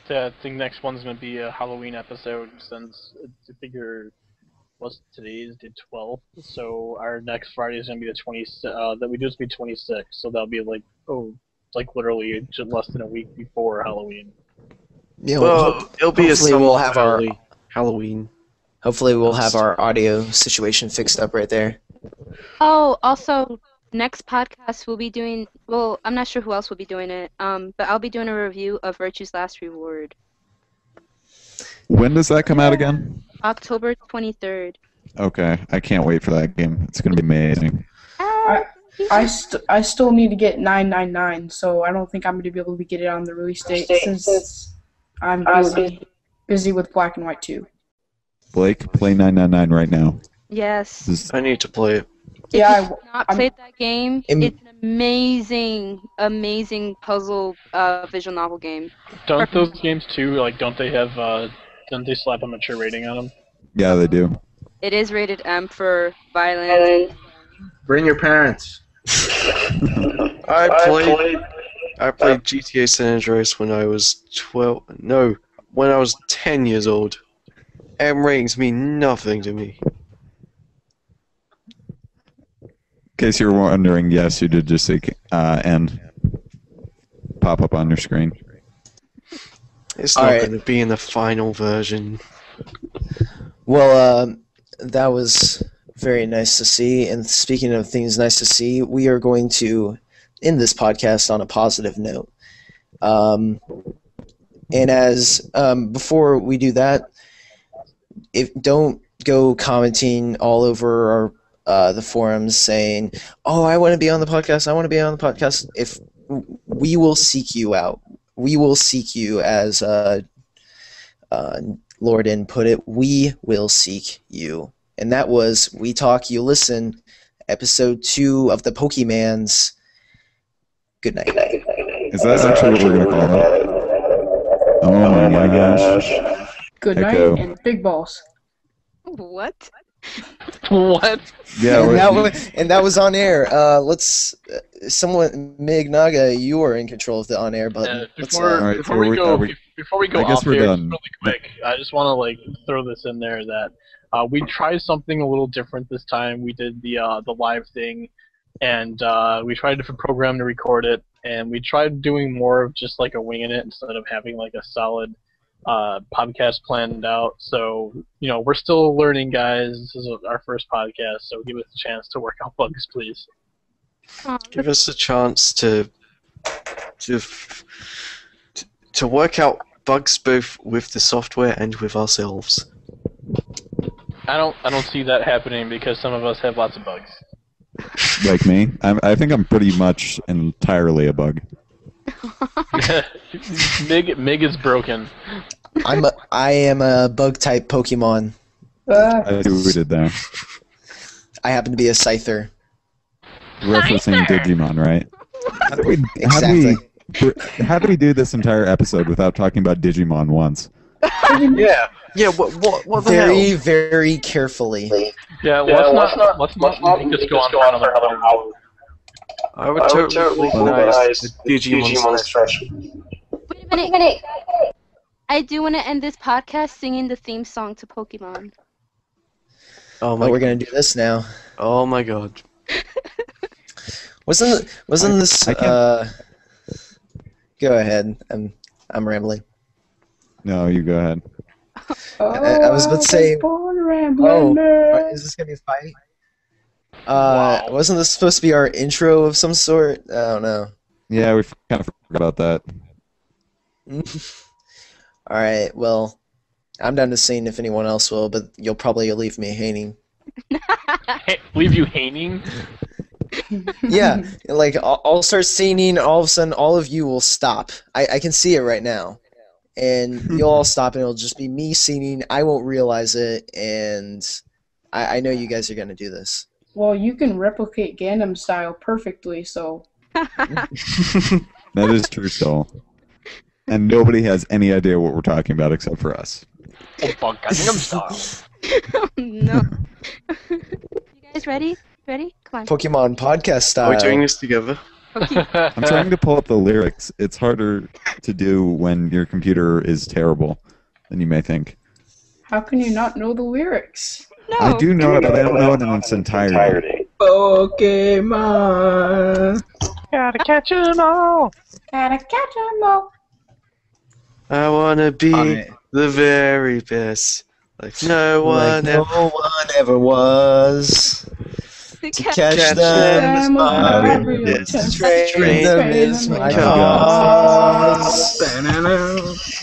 I think next one's gonna be a Halloween episode since I figure what's today's the 12th, so our next Friday is gonna be the 20th. That we do is be 26, so that'll be like literally just less than a week before Halloween. Yeah, Well, it'll be hopefully we'll have our Halloween. hopefully we'll have our audio situation fixed up right there. Oh, also, next podcast we'll be doing. Well, I'm not sure who else will be doing it. But I'll be doing a review of Virtue's Last Reward, When does that come out again? October 23rd. Okay, I can't wait for that game. It's gonna be amazing. I still need to get 999, so I don't think I'm going to be able to get it on the release date since I'm busy with Black and White 2. Blake, play 999 right now. Yes. This- I need to play it. Yeah, If you've not played that game, it's an amazing puzzle visual novel game. Don't those games too? Like, don't they have? Don't they slap a mature rating on them? Yeah, they do. It is rated M for violence. Bring your parents. I played GTA San Andreas when I was 12. No, when I was 10 years old. M ratings mean nothing to me. case you're wondering, yes, you did just see N pop up on your screen. It's not Alright. going to be in the final version. Well, that was very nice to see. And speaking of things nice to see, we are going to end this podcast on a positive note. And as before we do that, don't go commenting all over our the forums saying, "Oh, I want to be on the podcast. I want to be on the podcast." If we will seek you out, we will seek you, as Lorden put it. We will seek you, and that was We Talk, You Listen, episode 2 of the POKEMANZ. Good night. Is that actually what we're going to call it? Oh my gosh. Good Echo. night and big balls. What? What? Yeah, And that was on air. Let's someone Mignaga, you are in control of the on air button. Alright, Before we go I guess off we're here, done. just really quick, I just want to throw this in there that we tried something a little different this time. We did the live thing, and we tried a different program to record it, and we tried doing more of just a winging it instead of having a solid podcast planned out. So we're still learning, guys. This is our first podcast, so give us a chance to work out bugs, please. Give us a chance to work out bugs both with the software and with ourselves. I don't see that happening because some of us have lots of bugs. Like me? I think I'm pretty much entirely a bug. Mig is broken. I am a bug type Pokemon. I see what we did there. I happen to be a Scyther. Referencing Digimon, right? Exactly. How do we do this entire episode without talking about Digimon once? Yeah. What the hell? Very, very carefully. Yeah, let's not make this go on for another hour. I would totally organize a Digimon session. Wait a minute. I do want to end this podcast singing the theme song to Pokemon. Oh We're gonna do this now. Oh my god. Wasn't this? Go ahead. I'm rambling. No, you go ahead. I was about to say. Is this gonna be a fight? Wasn't this supposed to be our intro of some sort? I don't know. Yeah, we kind of forgot about that. All right. Well, I'm down to sing if anyone else will, but you'll probably leave me hanging. Leave you hanging? Yeah, I'll start singing, all of a sudden all of you will stop. I can see it right now. And you'll all stop and it'll just be me singing. I won't realize it, and I know you guys are going to do this. Well, you can replicate Gundam style perfectly, so... That is true, Stoll. And nobody has any idea what we're talking about except for us. Oh, fuck, Gundam style. No. You guys ready? Ready? Come on. Pokemon podcast style. Are we doing this together? I'm trying to pull up the lyrics. It's harder to do when your computer is terrible than you may think. How can you not know the lyrics? No. I do know it, but I don't know it in its entirety. Pokemon. Gotta catch 'em all. Gotta catch 'em all. I wanna be the very best, like no one ever was. To catch them is my business. Train them is my cause.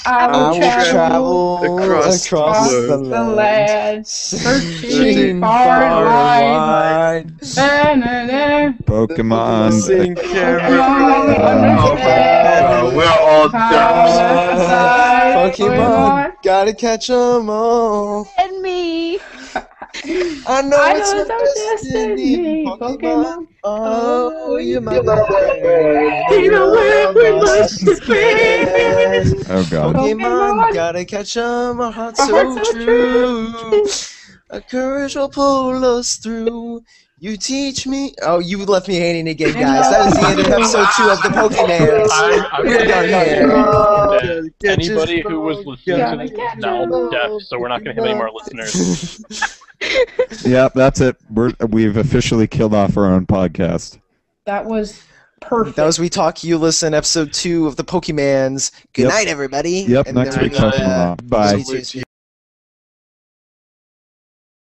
I will travel across the land, searching far and wide. Pokemon. We're all done. Pokemon, gotta catch 'em all. And me. I know it's your destiny, Pokemon. Oh, you're my baby. You know where we must be. Oh god. Pokemon, gotta catch 'em, a heart so true. A courage will pull us through. You teach me. Oh, you left me hanging again, guys. That is the end of episode 2 of the POKEMANZ. We're done here. Anybody who was listening to this is now deaf, so we're not going to have any more listeners. Yep, that's it. We've officially killed off our own podcast. That was perfect. That was We Talk, You Listen, episode 2 of the POKEMANZ. Good Yep. night, everybody. Yep, And next then week, we got, Pokemon. Bye. stay tuned.